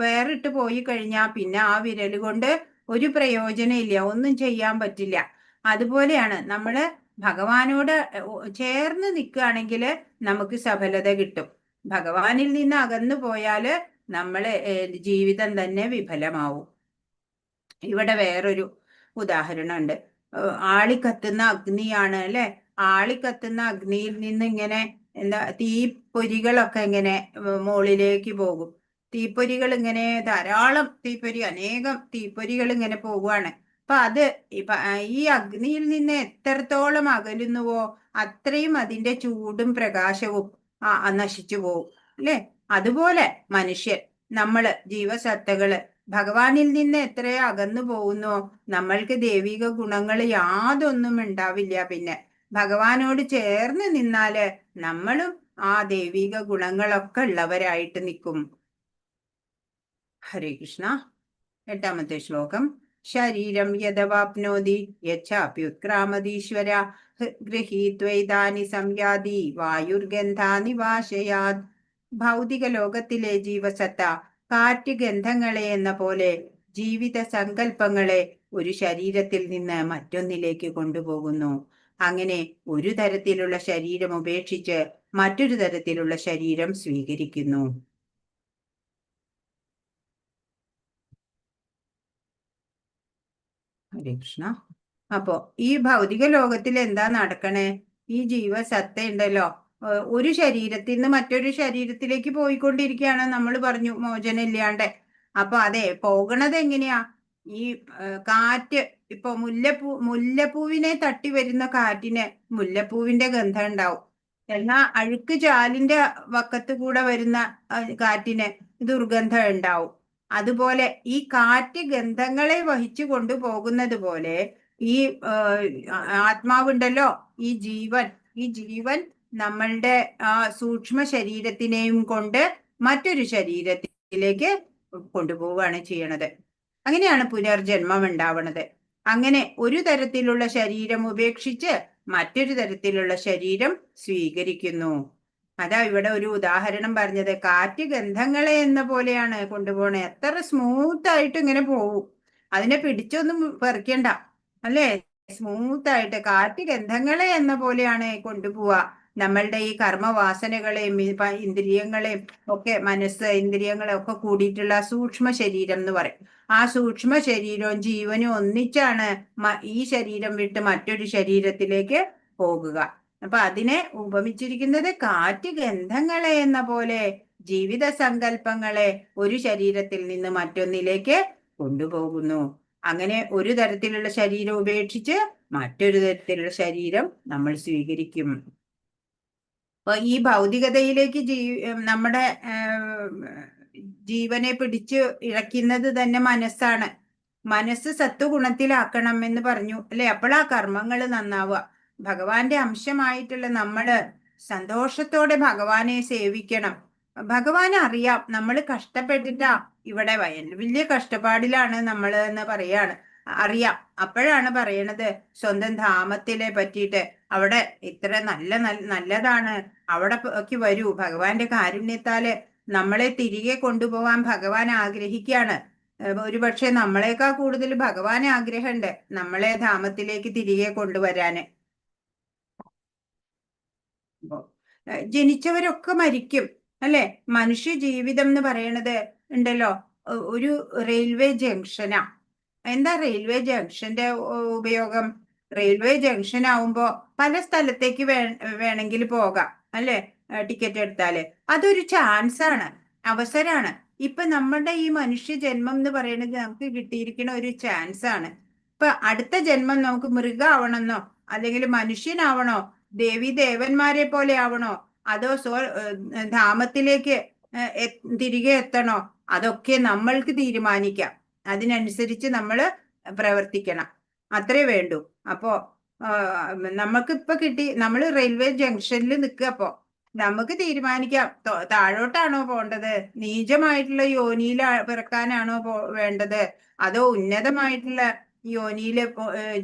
വേറിട്ട് പോയി കഴിഞ്ഞാൽ പിന്നെ ആ വിരല് കൊണ്ട് ഒരു പ്രയോജനം ഇല്ല, ഒന്നും ചെയ്യാൻ പറ്റില്ല. അതുപോലെയാണ് നമ്മള് ഭഗവാനോട് ചേർന്ന് നിൽക്കുകയാണെങ്കിൽ നമുക്ക് സഫലത കിട്ടും. ഭഗവാനിൽ നിന്ന് അകന്നു പോയാല് നമ്മളെ ജീവിതം തന്നെ വിഫലമാവും. ഇവിടെ വേറൊരു ഉദാഹരണം ഉണ്ട്. ആളിക്കത്തുന്ന അഗ്നിയാണ് അല്ലെ, ആളിക്കത്തുന്ന അഗ്നിയിൽ നിന്ന് ഇങ്ങനെ എന്താ തീപ്പൊരികളൊക്കെ ഇങ്ങനെ മുകളിലേക്ക് പോകും. തീപ്പൊരികൾ ഇങ്ങനെ ധാരാളം തീപ്പൊരി, അനേകം തീപ്പൊരികൾ ഇങ്ങനെ പോവുകയാണ്. അപ്പൊ അത് ഈ അഗ്നിയിൽ നിന്ന് എത്രത്തോളം അകലുന്നുവോ അത്രയും അതിന്റെ ചൂടും പ്രകാശവും നശിച്ചു പോകും അല്ലെ. അതുപോലെ മനുഷ്യൻ, നമ്മള് ജീവസത്തകള് ഭഗവാനിൽ നിന്ന് എത്രയോ അകന്നു പോകുന്നോ നമ്മൾക്ക് ദൈവിക ഗുണങ്ങൾ യാതൊന്നും ഉണ്ടാവില്ല. പിന്നെ ഭഗവാനോട് ചേർന്ന് നിന്നാല് നമ്മളും ആ ദൈവിക ഗുണങ്ങളൊക്കെ ഉള്ളവരായിട്ട് നിൽക്കും. ഹരേ കൃഷ്ണ. 8ാമത്തെ ശ്ലോകം. ശരീരം യഥവാപ്നോതി യച്ഛാപ്യുത്ക്രാമതീശ്വര ഗൃഹീത്വൈതാനി സംയാതി വായുർഗന്ധാനി വാശയാത്. ഭൗതിക ലോകത്തിലെ ജീവസത്ത കാറ്റ് ഗന്ധങ്ങളെ എന്ന പോലെ ജീവിത സങ്കല്പങ്ങളെ ഒരു ശരീരത്തിൽ നിന്ന് മറ്റൊന്നിലേക്ക് കൊണ്ടുപോകുന്നു. അങ്ങനെ ഒരു തരത്തിലുള്ള ശരീരം ഉപേക്ഷിച്ച് മറ്റൊരു തരത്തിലുള്ള ശരീരം സ്വീകരിക്കുന്നു. ഹരേ കൃഷ്ണ. അപ്പോ ഈ ഭൗതിക ലോകത്തിൽ എന്താ നടക്കണേ? ഈ ജീവസത്ത ഉണ്ടല്ലോ, ഒരു ശരീരത്തിൽ നിന്ന് മറ്റൊരു ശരീരത്തിലേക്ക് പോയിക്കൊണ്ടിരിക്കുകയാണ്. നമ്മൾ പറഞ്ഞു മോചനം ഇല്ലാണ്ട്. അപ്പൊ അതെ, പോകണത് എങ്ങനെയാ? ഈ കാറ്റ്, ഇപ്പൊ മുല്ലപ്പൂവിനെ തട്ടി വരുന്ന കാറ്റിന് മുല്ലപ്പൂവിന്റെ ഗന്ധം ഉണ്ടാവും. എന്നാ അഴുക്ക് ചാലിന്റെ വക്കത്ത് കൂടെ വരുന്ന കാറ്റിന് ദുർഗന്ധം ഉണ്ടാവും. അതുപോലെ ഈ കാറ്റ് ഗന്ധങ്ങളെ വഹിച്ചു കൊണ്ടുപോകുന്നത് പോലെ ഈ ആത്മാവുണ്ടല്ലോ, ഈ ജീവൻ നമ്മളുടെ ആ സൂക്ഷ്മ ശരീരത്തിനെയും കൊണ്ട് മറ്റൊരു ശരീരത്തിലേക്ക് കൊണ്ടുപോവുകയാണ് ചെയ്യണത്. അങ്ങനെയാണ് പുനർജന്മം ഉണ്ടാവണത്. അങ്ങനെ ഒരു തരത്തിലുള്ള ശരീരം ഉപേക്ഷിച്ച് മറ്റൊരു തരത്തിലുള്ള ശരീരം സ്വീകരിക്കുന്നു. അതാ ഇവിടെ ഒരു ഉദാഹരണം പറഞ്ഞത്. കാറ്റ് ഗന്ധങ്ങളെ എന്ന പോലെയാണ് കൊണ്ടുപോണേ. എത്ര സ്മൂത്ത് ആയിട്ട് ഇങ്ങനെ പോവും, അതിനെ പിടിച്ചൊന്നും പറിക്കണ്ട അല്ലേ. സ്മൂത്ത് ആയിട്ട് കാറ്റ് ഗന്ധങ്ങളെ എന്ന പോലെയാണ് കൊണ്ടുപോവുക. നമ്മളുടെ ഈ കർമ്മവാസനകളെയും ഇന്ദ്രിയങ്ങളെയും ഒക്കെ, മനസ്സ് ഇന്ദ്രിയങ്ങളെ ഒക്കെ കൂടിയിട്ടുള്ള സൂക്ഷ്മ ശരീരം എന്ന് പറയും. ആ സൂക്ഷ്മ ശരീരവും ജീവനും ഒന്നിച്ചാണ് ഈ ശരീരം വിട്ട് മറ്റൊരു ശരീരത്തിലേക്ക് പോകുക. അപ്പൊ അതിനെ ഉപമിച്ചിരിക്കുന്നത് കാറ്റ് ഗന്ധങ്ങളെ എന്ന പോലെ ജീവിത സങ്കല്പങ്ങളെ ഒരു ശരീരത്തിൽ നിന്ന് മറ്റൊന്നിലേക്ക് കൊണ്ടുപോകുന്നു. അങ്ങനെ ഒരു തരത്തിലുള്ള ശരീരം ഉപേക്ഷിച്ച് മറ്റൊരു തരത്തിലുള്ള ശരീരം നമ്മൾ സ്വീകരിക്കും. അപ്പൊ ഈ ഭൗതികതയിലേക്ക് നമ്മുടെ ജീവനെ പിടിച്ചു ഇഴക്കുന്നത് തന്നെ മനസ്സാണ്. മനസ്സ് സത്വഗുണത്തിലാക്കണം എന്ന് പറഞ്ഞു അല്ലെ. അപ്പോഴാ കർമ്മങ്ങൾ നന്നാവുക. ഭഗവാന്റെ അംശമായിട്ടുള്ള നമ്മള് സന്തോഷത്തോടെ ഭഗവാനെ സേവിക്കണം. ഭഗവാൻ അറിയാം നമ്മൾ കഷ്ടപ്പെട്ടിട്ടാ ഇവിടെ വലിയ കഷ്ടപ്പാടിലാണ് നമ്മൾ എന്ന് പറയാണ്, അറിയാം. അപ്പോഴാണ് പറയണത് സ്വന്തം ധാമത്തിലെ പറ്റിയിട്ട്. അവിടെ ഇത്ര നല്ലതാണ്, അവിടെ വരൂ. ഭഗവാന്റെ കാരുണ്യത്താല് നമ്മളെ തിരികെ കൊണ്ടുപോകാൻ ഭഗവാൻ ആഗ്രഹിക്കുകയാണ്. ഒരുപക്ഷെ നമ്മളെക്കാൾ കൂടുതൽ ഭഗവാൻ ആഗ്രഹമുണ്ട് നമ്മളെ ധാമത്തിലേക്ക് തിരികെ കൊണ്ടുവരാന്. ജനിച്ചവരൊക്കെ മരിക്കും, അല്ലെ? മനുഷ്യ ജീവിതം എന്ന് പറയണത് ഉണ്ടല്ലോ, ഒരു റെയിൽവേ ജംഗ്ഷനാ. എന്താ റെയിൽവേ ജംഗ്ഷന്റെ ഉപയോഗം? റെയിൽവേ ജംഗ്ഷൻ ആവുമ്പോ പല സ്ഥലത്തേക്ക് വേണമെങ്കിൽ പോകാം, അല്ലെ? ടിക്കറ്റ് എടുത്താല് അതൊരു ചാൻസ് ആണ്, അവസരാണ്. ഇപ്പൊ നമ്മുടെ ഈ മനുഷ്യ ജന്മം എന്ന് പറയുന്നത് നമുക്ക് കിട്ടിയിരിക്കുന്ന ഒരു ചാൻസ് ആണ്. ഇപ്പൊ അടുത്ത ജന്മം നമുക്ക് മൃഗാവണമെന്നോ അല്ലെങ്കിൽ മനുഷ്യനാവണോ, ദേവി ദേവന്മാരെ പോലെ ആവണോ, അതോ ധാമത്തിലേക്ക് തിരികെ എത്തണോ, അതൊക്കെ നമ്മൾക്ക് തീരുമാനിക്കാം. അതിനനുസരിച്ച് നമ്മൾ പ്രവർത്തിക്കണം, അത്രേ വേണ്ടൂ. അപ്പോ നമുക്കിപ്പൊ നമ്മൾ റെയിൽവേ ജംഗ്ഷനിൽ നിൽക്കുക. അപ്പോ നമുക്ക് തീരുമാനിക്കാം, താഴോട്ടാണോ പോണ്ടത്, നീചമായിട്ടുള്ള യോനിയിൽ പിറക്കാനാണോ വേണ്ടത്, അതോ ഉന്നതമായിട്ടുള്ള യോനിയില്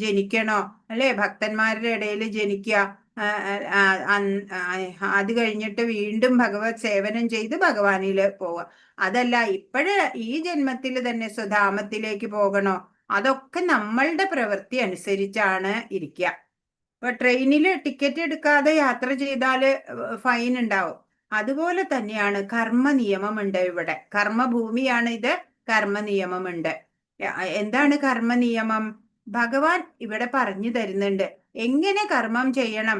ജനിക്കണോ, അല്ലെ? ഭക്തന്മാരുടെ ഇടയിൽ ജനിക്കുക, അത് കഴിഞ്ഞിട്ട് വീണ്ടും ഭഗവത് സേവനം ചെയ്ത് ഭഗവാനില് പോവുക. അതല്ല ഈ ജന്മത്തിൽ തന്നെ സ്വധാമത്തിലേക്ക് പോകണോ, അതൊക്കെ നമ്മളുടെ പ്രവൃത്തി അനുസരിച്ചാണ് ഇരിക്കുക. ഇപ്പൊ ട്രെയിനിൽ ടിക്കറ്റ് എടുക്കാതെ യാത്ര ചെയ്താല് ഫൈൻ ഉണ്ടാവും. അതുപോലെ തന്നെയാണ് കർമ്മ നിയമമുണ്ട്. ഇവിടെ കർമ്മഭൂമിയാണ് ഇത്, കർമ്മ നിയമമുണ്ട്. എന്താണ് കർമ്മ നിയമം? ഭഗവാൻ ഇവിടെ പറഞ്ഞു തരുന്നുണ്ട് എങ്ങനെ കർമ്മം ചെയ്യണം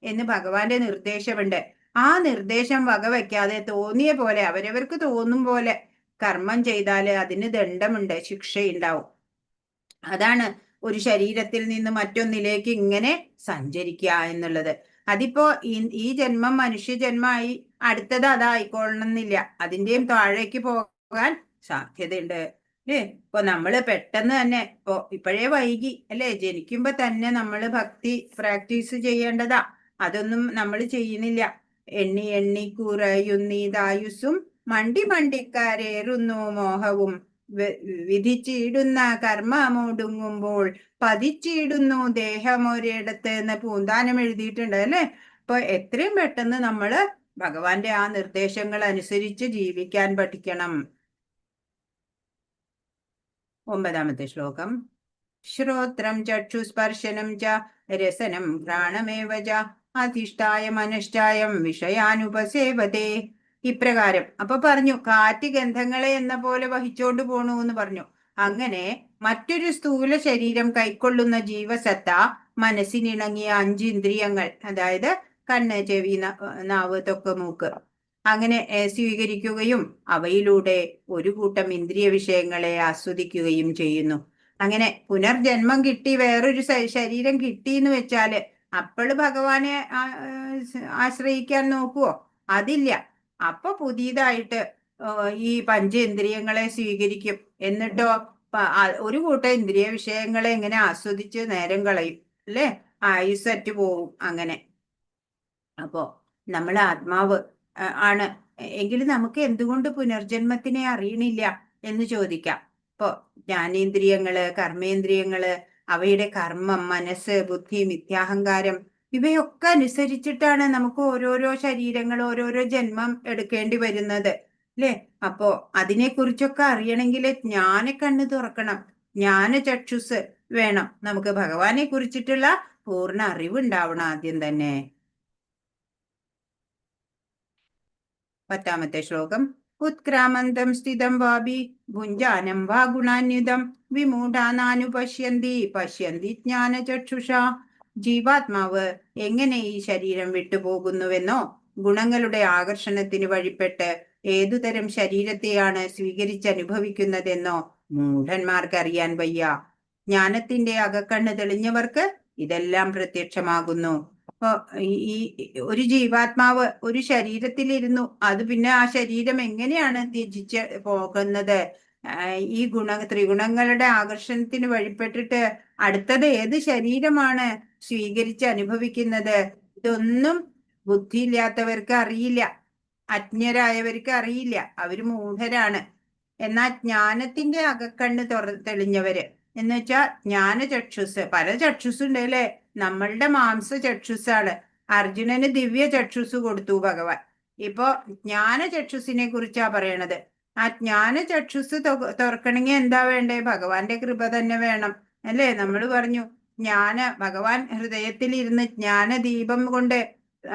എന്ന്. ഭഗവാന്റെ നിർദ്ദേശമുണ്ട്. ആ നിർദ്ദേശം വകവയ്ക്കാതെ തോന്നിയ പോലെ അവരവർക്ക് തോന്നും പോലെ കർമ്മം ചെയ്താല് അതിന് ദണ്ഡമുണ്ട്, ശിക്ഷയുണ്ടാവും. അതാണ് ഒരു ശരീരത്തിൽ നിന്ന് മറ്റൊന്നിലേക്ക് ഇങ്ങനെ സഞ്ചരിക്കുക എന്നുള്ളത്. അതിപ്പോ ഈ ജന്മം മനുഷ്യജന്മമായി അടുത്തത് അതായിക്കൊള്ളണമെന്നില്ല, അതിന്റെയും താഴേക്ക് പോകാൻ സാധ്യതയുണ്ട്, അല്ലേ? ഇപ്പൊ നമ്മള് പെട്ടെന്ന് തന്നെ ഇപ്പോഴേ വൈകി, അല്ലെ? ജനിക്കുമ്പോ തന്നെ നമ്മള് ഭക്തി പ്രാക്ടീസ് ചെയ്യേണ്ടതാ. അതൊന്നും നമ്മൾ ചെയ്യുന്നില്ല. എണ്ണി എണ്ണി കുറയുന്നീതായുസ്സും മണ്ടി മണ്ടിക്കാരേറുന്നു മോഹവും, വിധിച്ചിടുന്ന കർമ്മമൊടുങ്ങുമ്പോൾ പതിച്ചിടുന്നു ദേഹമൊരിടത്ത് എന്ന് പൂന്താനം എഴുതിയിട്ടുണ്ട്, അല്ലെ? അപ്പൊ എത്രയും പെട്ടെന്ന് നമ്മള് ഭഗവാന്റെ ആ നിർദ്ദേശങ്ങൾ അനുസരിച്ച് ജീവിക്കാൻ പഠിക്കണം. 9ാമത്തെ ശ്ലോകം. ശ്രോത്രം ചക്ഷുസ്പർശനം ച രസനം ഘ്രാണമേവ ച അധിഷ്ഠായ മനശ്ചായം വിഷയാനുപസേവതേ. ഇപ്രകാരം അപ്പൊ പറഞ്ഞു, കാറ്റ് ഗന്ധങ്ങളെ എന്ന പോലെ വഹിച്ചോണ്ട് പോണു എന്ന് പറഞ്ഞു. അങ്ങനെ മറ്റൊരു സ്ഥൂല ശരീരം കൈക്കൊള്ളുന്ന ജീവസത്ത മനസ്സിനിണങ്ങിയ 5 ഇന്ദ്രിയങ്ങൾ, അതായത് കണ്ണ്, ചെവി, നാവ്, ത്വക്ക്, മൂക്ക്, അങ്ങനെ സ്വീകരിക്കുകയും അവയിലൂടെ ഒരു കൂട്ടം ഇന്ദ്രിയ വിഷയങ്ങളെ ആസ്വദിക്കുകയും ചെയ്യുന്നു. അങ്ങനെ പുനർജന്മം കിട്ടി വേറൊരു ശരീരം കിട്ടി എന്ന് വെച്ചാല് അപ്പോള് ഭഗവാനെ ആശ്രയിക്കാൻ നോക്കുവോ? അതില്ല. അപ്പൊ പുതിയതായിട്ട് ഈ പഞ്ചേന്ദ്രിയങ്ങളെ സ്വീകരിക്കും. എന്നിട്ടോ ഒരു കൂട്ടം ഇന്ദ്രിയ വിഷയങ്ങളെ എങ്ങനെ ആസ്വദിച്ച് നേരം കളയും, അല്ലെ? ആയുസ്സറ്റ് പോവും അങ്ങനെ. അപ്പോ നമ്മൾ ആത്മാവ് ആണ് എങ്കിൽ നമുക്ക് എന്തുകൊണ്ട് പുനർജന്മത്തിനെ അറിയണില്ല എന്ന് ചോദിക്കാം. ഇപ്പോ ജ്ഞാനേന്ദ്രിയങ്ങള്, കർമ്മേന്ദ്രിയങ്ങള്, അവയുടെ കർമ്മം, മനസ്സ്, ബുദ്ധി, മിഥ്യാഹങ്കാരം ഇവയൊക്കെ അനുസരിച്ചിട്ടാണ് നമുക്ക് ഓരോരോ ശരീരങ്ങൾ, ഓരോരോ ജന്മം എടുക്കേണ്ടി വരുന്നത്, അല്ലേ? അപ്പോ അതിനെക്കുറിച്ചൊക്കെ അറിയണമെങ്കിൽ ജ്ഞാനക്കണ്ണ് തുറക്കണം, ജ്ഞാനചക്ഷുസ് വേണം. നമുക്ക് ഭഗവാനെ കുറിച്ചിട്ടുള്ള പൂർണ്ണ അറിവുണ്ടാവണം ആദ്യം തന്നെ. 10ാമത്തെ ശ്ലോകം. ഉത്ക്രാമന്തം സ്ഥിതം വാപി ഭുഞ്ജാനം വാ ഗുണാന്യുതം വിമൂഢാനാനുപശ്യന്തി പശ്യന്തി ജ്ഞാനചക്ഷുഷ. ജീവാത്മാവ് എങ്ങനെ ഈ ശരീരം വിട്ടുപോകുന്നുവെന്നോ ഗുണങ്ങളുടെ ആകർഷണത്തിന് വഴിപ്പെട്ട് ഏതുതരം ശരീരത്തെയാണ് സ്വീകരിച്ചനുഭവിക്കുന്നതെന്നോ മൂഢന്മാർക്ക് അറിയാൻ വയ്യ. ജ്ഞാനത്തിന്റെ അകക്കണ്ണ് തെളിഞ്ഞവർക്ക് ഇതെല്ലാം പ്രത്യക്ഷമാകുന്നു. അപ്പൊ ഈ ഒരു ജീവാത്മാവ് ഒരു ശരീരത്തിലിരുന്നു, അത് പിന്നെ ആ ശരീരം എങ്ങനെയാണ് ത്യജിച്ച് പോകുന്നത്? ഈ ത്രിഗുണങ്ങളുടെ ആകർഷണത്തിന് വഴിപ്പെട്ടിട്ട് അടുത്തത് ഏത് ശരീരമാണ് സ്വീകരിച്ച് അനുഭവിക്കുന്നത്? ഇതൊന്നും ബുദ്ധിയില്ലാത്തവർക്ക് അറിയില്ല, അജ്ഞരായവർക്ക് അറിയില്ല, അവര് മൂഢരാണ്. എന്നാൽ ജ്ഞാനത്തിന്റെ അകക്കണ്ണ് തെളിഞ്ഞവര് എന്ന് വെച്ചാൽ ജ്ഞാനചക്ഷുസ്, പല ചക്ഷുസുണ്ട്, അല്ലെ? നമ്മളുടെ മാംസ ചക്ഷുസാണ്. അർജുനന് ദിവ്യ ചക്ഷുസ് കൊടുത്തു ഭഗവാൻ. ഇപ്പോ ജ്ഞാനചക്ഷുസിനെ കുറിച്ചാ പറയണത്. ആ ജ്ഞാനചക്ഷുസ് തുറക്കണമെങ്കിൽ എന്താ വേണ്ടേ? ഭഗവാന്റെ കൃപ തന്നെ വേണം, അല്ലേ? നമ്മൾ പറഞ്ഞു ഭഗവാൻ ഹൃദയത്തിൽ ഇരുന്ന് ജ്ഞാനദീപം കൊണ്ട്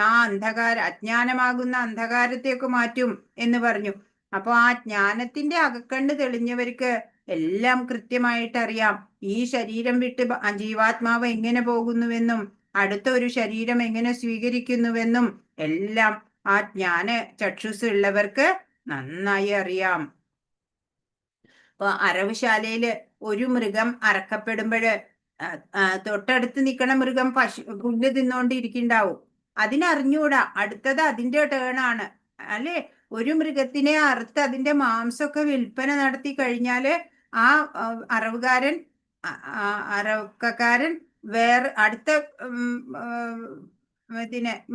ആ അജ്ഞാനമാകുന്ന അന്ധകാരത്തെയൊക്കെ മാറ്റും എന്ന് പറഞ്ഞു. അപ്പൊ ആ ജ്ഞാനത്തിന്റെ അകക്കണ്ണ് തെളിഞ്ഞവർക്ക് എല്ലാം കൃത്യമായിട്ട് അറിയാം. ഈ ശരീരം വിട്ട് ജീവാത്മാവ് എങ്ങനെ പോകുന്നുവെന്നും അടുത്ത ഒരു ശരീരം എങ്ങനെ സ്വീകരിക്കുന്നുവെന്നും എല്ലാം ആ ജ്ഞാന ചക്ഷുസ് ഉള്ളവർക്ക് നന്നായി അറിയാം. ഇപ്പൊ അറവുശാലയില് ഒരു മൃഗം അറക്കപ്പെടുമ്പോഴ് തൊട്ടടുത്ത് നിൽക്കണ മൃഗം പുല്ല് തിന്നോണ്ടിരിക്കുന്നുണ്ടാവും. അതിനറിഞ്ഞൂടാ അടുത്തത് അതിന്റെ ടേണാണ് അല്ലെ. ഒരു മൃഗത്തിനെ അറുത്ത് അതിന്റെ മാംസമൊക്കെ വിൽപ്പന നടത്തി കഴിഞ്ഞാല് ആ അറവക്കാരൻ വേറെ അടുത്ത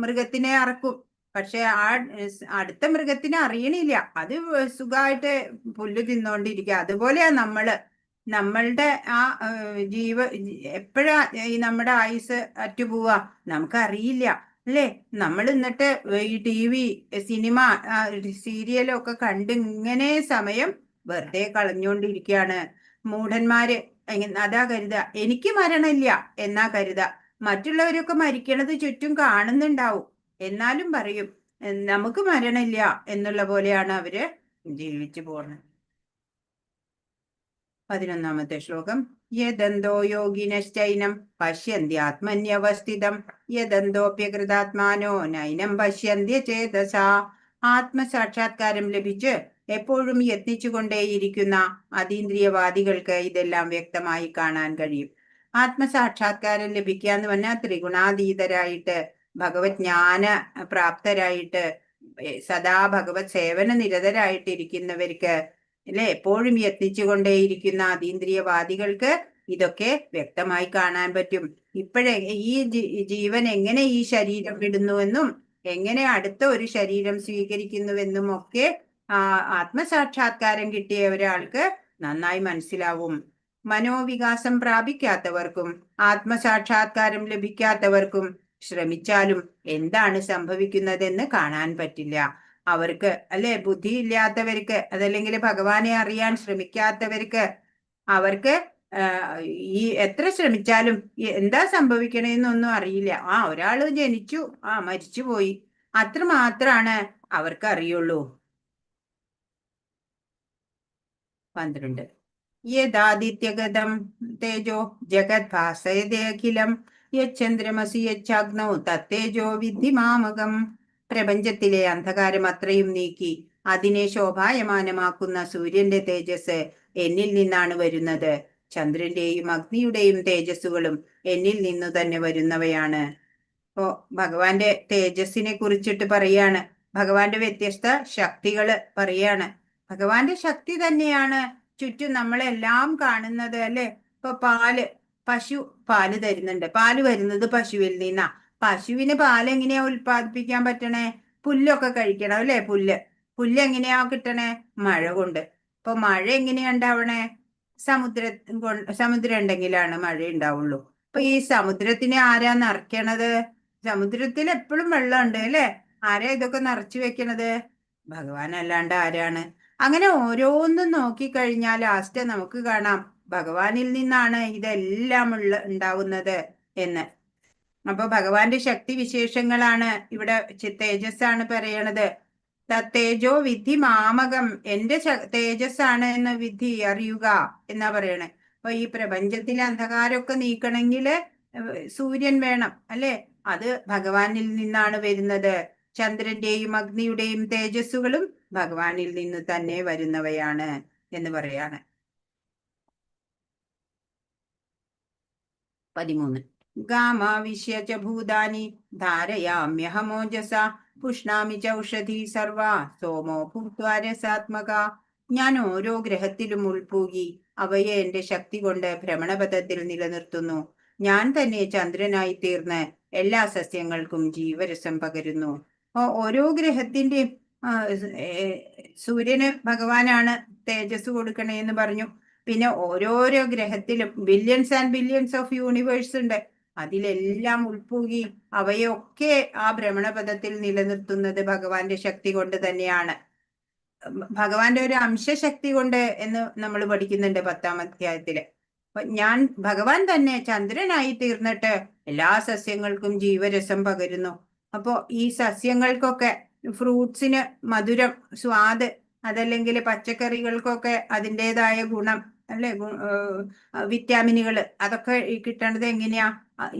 മൃഗത്തിനെ അറക്കും. പക്ഷെ ആ അടുത്ത മൃഗത്തിനെ അറിയണില്ല, അത് സുഖമായിട്ട് പുല്ല് തിന്നോണ്ടിരിക്കുക. അതുപോലെയാ നമ്മളുടെ ആ എപ്പോഴാ ഈ നമ്മുടെ ആയുസ് അറ്റുപോവാ നമുക്കറിയില്ല അല്ലേ. നമ്മൾ എന്നിട്ട് ഈ TV സിനിമ സീരിയലൊക്കെ കണ്ട് ഇങ്ങനെ സമയം വെറുതെ കളഞ്ഞുകൊണ്ടിരിക്കുകയാണ് മൂഢന്മാര്. അതാ കരുതാ എനിക്ക് മരണമില്ല എന്നാ കരുതാ. മറ്റുള്ളവരൊക്കെ മരിക്കണത് ചുറ്റും കാണുന്നുണ്ടാവും, എന്നാലും പറയും നമുക്ക് മരണമില്ല എന്നുള്ള പോലെയാണ് അവര് ജീവിച്ചു പോകുന്നത്. 11ാമത്തെ ശ്ലോകം. യദന്തോ യോഗിനശ്ചൈനം പശ്യന്ത്യാത്മന്യവസ്ഥിതം യദന്തോപ്യകൃതാത്മാനോ നൈനം പശ്യന്ത്യ ചേതസാ. ആത്മസാക്ഷാത്കാരം ലഭിച്ച് എപ്പോഴും യത്നിച്ചുകൊണ്ടേയിരിക്കുന്ന അതീന്ദ്രിയവാദികൾക്ക് ഇതെല്ലാം വ്യക്തമായി കാണാൻ കഴിയും. ആത്മസാക്ഷാത്കാരം ലഭിക്കുക എന്ന് പറഞ്ഞാൽ ത്രിഗുണാതീതരായിട്ട് ഭഗവത് ജ്ഞാന പ്രാപ്തരായിട്ട് സദാ ഭഗവത് സേവന നിരതരായിട്ടിരിക്കുന്നവർക്ക് അല്ലെ, എപ്പോഴും യത്നിച്ചുകൊണ്ടേയിരിക്കുന്ന അതീന്ദ്രിയവാദികൾക്ക് ഇതൊക്കെ വ്യക്തമായി കാണാൻ പറ്റും. ഈ ജീവൻ എങ്ങനെ ഈ ശരീരം വിടുന്നുവെന്നും എങ്ങനെ അടുത്ത ഒരു ശരീരം സ്വീകരിക്കുന്നുവെന്നും ഒക്കെ ആത്മസാക്ഷാത്കാരം കിട്ടിയ ഒരാൾക്ക് നന്നായി മനസ്സിലാവും. മനോവികാസം പ്രാപിക്കാത്തവർക്കും ആത്മസാക്ഷാത്കാരം ലഭിക്കാത്തവർക്കും ശ്രമിച്ചാലും എന്താണ് സംഭവിക്കുന്നതെന്ന് കാണാൻ പറ്റില്ല. അവർക്ക് അല്ലെ, ബുദ്ധിയില്ലാത്തവർക്ക് അതല്ലെങ്കിൽ ഭഗവാനെ അറിയാൻ ശ്രമിക്കാത്തവർക്ക് അവർക്ക് ഈ എത്ര ശ്രമിച്ചാലും എന്താ സംഭവിക്കണേന്നൊന്നും അറിയില്ല. ഒരാള് ജനിച്ചു, മരിച്ചുപോയി, അത്രമാത്രാണ് അവർക്ക് അറിയുള്ളൂ. 12. യദാദിത്യഗതം തേജോ ജഗത് ഭാസയതേഖിലം യച്ചന്ദ്രമസി യച്ചാഗ്നൗ തത്തേജോ വിദ്ധി മാമകം. പ്രപഞ്ചത്തിലെ അന്ധകാരം അത്രയും നീക്കി അതിനെ ശോഭായമാനമാക്കുന്ന സൂര്യന്റെ തേജസ് എന്നിൽ നിന്നാണ് വരുന്നത്. ചന്ദ്രന്റെയും അഗ്നിയുടെയും തേജസ്സുകളും എന്നിൽ നിന്നു തന്നെ വരുന്നവയാണ്. ഇപ്പോ ഭഗവാന്റെ തേജസ്സിനെ കുറിച്ചിട്ട് പറയാണ്. ഭഗവാന്റെ വ്യത്യസ്ത ശക്തികള് പറയാണ്. ഭഗവാന്റെ ശക്തി തന്നെയാണ് ചുറ്റും നമ്മളെല്ലാം കാണുന്നത് അല്ലെ. ഇപ്പൊ പശു പാല് തരുന്നുണ്ട്. പാല് വരുന്നത് പശുവിൽ നിന്നാ. പശുവിന് പാൽ എങ്ങനെയാ ഉൽപ്പാദിപ്പിക്കാൻ പറ്റണേ? പുല്ലൊക്കെ കഴിക്കണം അല്ലെ. പുല്ല് എങ്ങനെയാ കിട്ടണേ? മഴ കൊണ്ട്. ഇപ്പൊ മഴ എങ്ങനെയാ ഉണ്ടാവണേ? സമുദ്രം ഉണ്ടെങ്കിലാണ് മഴ ഉണ്ടാവുള്ളൂ. അപ്പൊ ഈ സമുദ്രത്തിനെ ആരാ നിറയ്ക്കണത്? സമുദ്രത്തിൽ എപ്പോഴും വെള്ളമുണ്ട് അല്ലെ. ആരാ ഇതൊക്കെ നിറച്ചു വെക്കണത്? ഭഗവാൻ അല്ലാണ്ട് ആരാണ്? അങ്ങനെ ഓരോന്നും നോക്കിക്കഴിഞ്ഞാൽ ലാസ്റ്റ് നമുക്ക് കാണാം ഭഗവാനിൽ നിന്നാണ് ഇതെല്ലാം ഉണ്ടാവുന്നത് എന്ന്. അപ്പൊ ഭഗവാന്റെ ശക്തി വിശേഷങ്ങളാണ് ഇവിടെ തേജസ്സാണ് പറയണത്. തേജോ വിദ്ധി മാമകം, എന്റെ തേജസ്സാണ് എന്ന് വിധി അറിയുക എന്നാ പറയണേ. അപ്പൊ ഈ പ്രപഞ്ചത്തിലെ അന്ധകാരമൊക്കെ നീക്കണമെങ്കില് സൂര്യൻ വേണം അല്ലെ. അത് ഭഗവാനിൽ നിന്നാണ് വരുന്നത്. ചന്ദ്രന്റെയും അഗ്നിയുടെയും തേജസ്സുകളും ഭഗവാനിൽ നിന്ന് തന്നെ വരുന്നവയാണ് എന്ന് പറയാണ്. 13. ഗാമാവിശ്യ ച ഭൂതാനി ധാരയാമ്യഹമോജസ പുഷ്ണാമി ചൗഷധി സർവ സോമോ ഭൂത്വാ രസാത്മക. ഞാൻ ഓരോ ഗ്രഹത്തിലും ഉൾപൂകി അവയെ എന്റെ ശക്തി കൊണ്ട് ഭ്രമണപഥത്തിൽ നിലനിർത്തുന്നു. ഞാൻ തന്നെ ചന്ദ്രനായി തീർന്ന് എല്ലാ സസ്യങ്ങൾക്കും ജീവരസം പകരുന്നു. ഓരോ ഗ്രഹത്തിന്റെയും സൂര്യന് ഭഗവാനാണ് തേജസ് കൊടുക്കണേന്ന് പറഞ്ഞു. പിന്നെ ഓരോരോ ഗ്രഹത്തിലും billions and billions of universe ഉണ്ട്. അതിലെല്ലാം ഉൾപൂകി അവയൊക്കെ ആ ഭ്രമണപഥത്തിൽ നിലനിർത്തുന്നത് ഭഗവാന്റെ ശക്തി കൊണ്ട് തന്നെയാണ്. ഭഗവാന്റെ ഒരു അംശശക്തി കൊണ്ട് എന്ന് നമ്മൾ പഠിക്കുന്നുണ്ട് 10ാം അധ്യായത്തില്. ഭഗവാൻ തന്നെ ചന്ദ്രനായി തീർന്നിട്ട് എല്ലാ സസ്യങ്ങൾക്കും ജീവരസം പകരുന്നു. അപ്പോ ഈ സസ്യങ്ങൾക്കൊക്കെ ഫ്രൂട്ട്സിന് മധുരം, സ്വാദ്, അതല്ലെങ്കിൽ പച്ചക്കറികൾക്കൊക്കെ അതിൻ്റെതായ ഗുണം അല്ലെ, വിറ്റാമിനുകൾ അതൊക്കെ കിട്ടണത് എങ്ങനെയാ?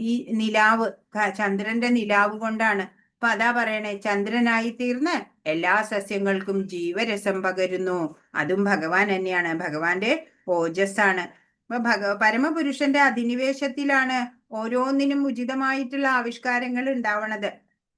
ഈ നിലാവ്, ചന്ദ്രന്റെ നിലാവ് കൊണ്ടാണ്. അപ്പൊ അതാ പറയണേ, ചന്ദ്രനായി തീർന്ന് എല്ലാ സസ്യങ്ങൾക്കും ജീവരസം പകരുന്നു. അതും ഭഗവാൻ തന്നെയാണ്, ഭഗവാന്റെ ഓജസ്സാണ്. അപ്പൊ പരമപുരുഷന്റെ അധിനിവേശത്തിലാണ് ഓരോന്നിനും ഉചിതമായിട്ടുള്ള ആവിഷ്കാരങ്ങൾ ഉണ്ടാവണത്.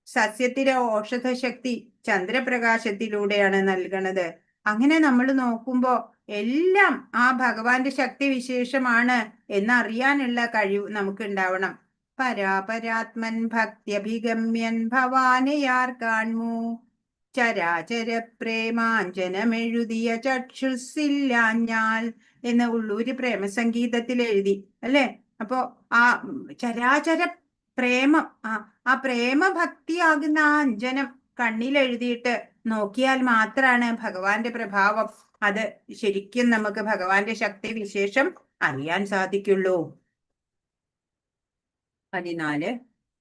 സസ്യത്തിലെ ഔഷധ ശക്തി ചന്ദ്രപ്രകാശത്തിലൂടെയാണ് നൽകണത്. അങ്ങനെ നമ്മൾ നോക്കുമ്പോ എല്ലാം ആ ഭഗവാന്റെ ശക്തി വിശേഷമാണ് എന്നറിയാനുള്ള കഴിവ് നമുക്ക് ഉണ്ടാവണം. പരാപരാത്മൻ ഭക്ത്യഭിഗമ്യൻ ഭവാനയാർ കാൺമൂ, ചരാചര പ്രേമാഞ്ജനമെഴുതിയ ചക്ഷുസില്ലാഞ്ഞാൽ എന്ന് ഉള്ളൂര് പ്രേമസംഗീതത്തിൽ എഴുതി അല്ലെ. അപ്പോ ആ ചരാചര പ്രേമം, ആ പ്രേമഭക്തിയാകുന്ന ആ അഞ്ജനം കണ്ണിലെഴുതിയിട്ട് നോക്കിയാൽ മാത്രാണ് ഭഗവാന്റെ പ്രഭാവം, അത് ശരിക്കും നമുക്ക് ഭഗവാന്റെ ശക്തി വിശേഷം അറിയാൻ സാധിക്കുള്ളൂ. 14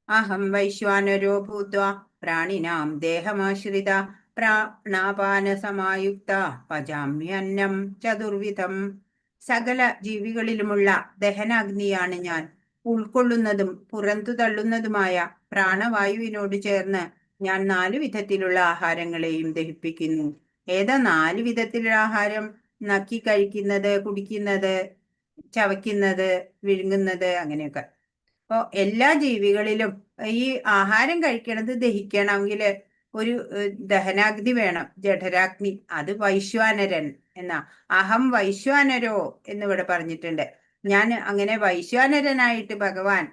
അഹം വൈശ്വാനരോ ഭൂത്വാ പ്രാണിനാം ദേഹമാശ്രിത പ്രാണാപാന സമായുക്ത പചാമ്യന്നം ചതുർവിധം. സകല ജീവികളിലുമുള്ള ദഹനാഗ്നിയാണ് ഞാൻ. ഉൾക്കൊള്ളുന്നതും പുറത്തു തള്ളുന്നതുമായ പ്രാണവായുവിനോട് ചേർന്ന് ഞാൻ 4 വിധത്തിലുള്ള ആഹാരങ്ങളെയും ദഹിപ്പിക്കുന്നു. ഏതാ 4 വിധത്തിലുള്ള ആഹാരം? നക്കി കഴിക്കുന്നത്, കുടിക്കുന്നത്, ചവയ്ക്കുന്നത്, വിഴുങ്ങുന്നത്, അങ്ങനെയൊക്കെ. അപ്പോ എല്ലാ ജീവികളിലും ഈ ആഹാരം കഴിക്കണത് ദഹിക്കണമെങ്കിൽ ഒരു ദഹനാഗ്നി വേണം, ജഠരാഗ്നി. അത് വൈശ്വാനരൻ എന്നാ. അഹം വൈശ്വാനരോ എന്നിവിടെ പറഞ്ഞിട്ടുണ്ട്. ഞാൻ അങ്ങനെ വൈശ്വാനരനായിട്ട് ഭഗവാൻ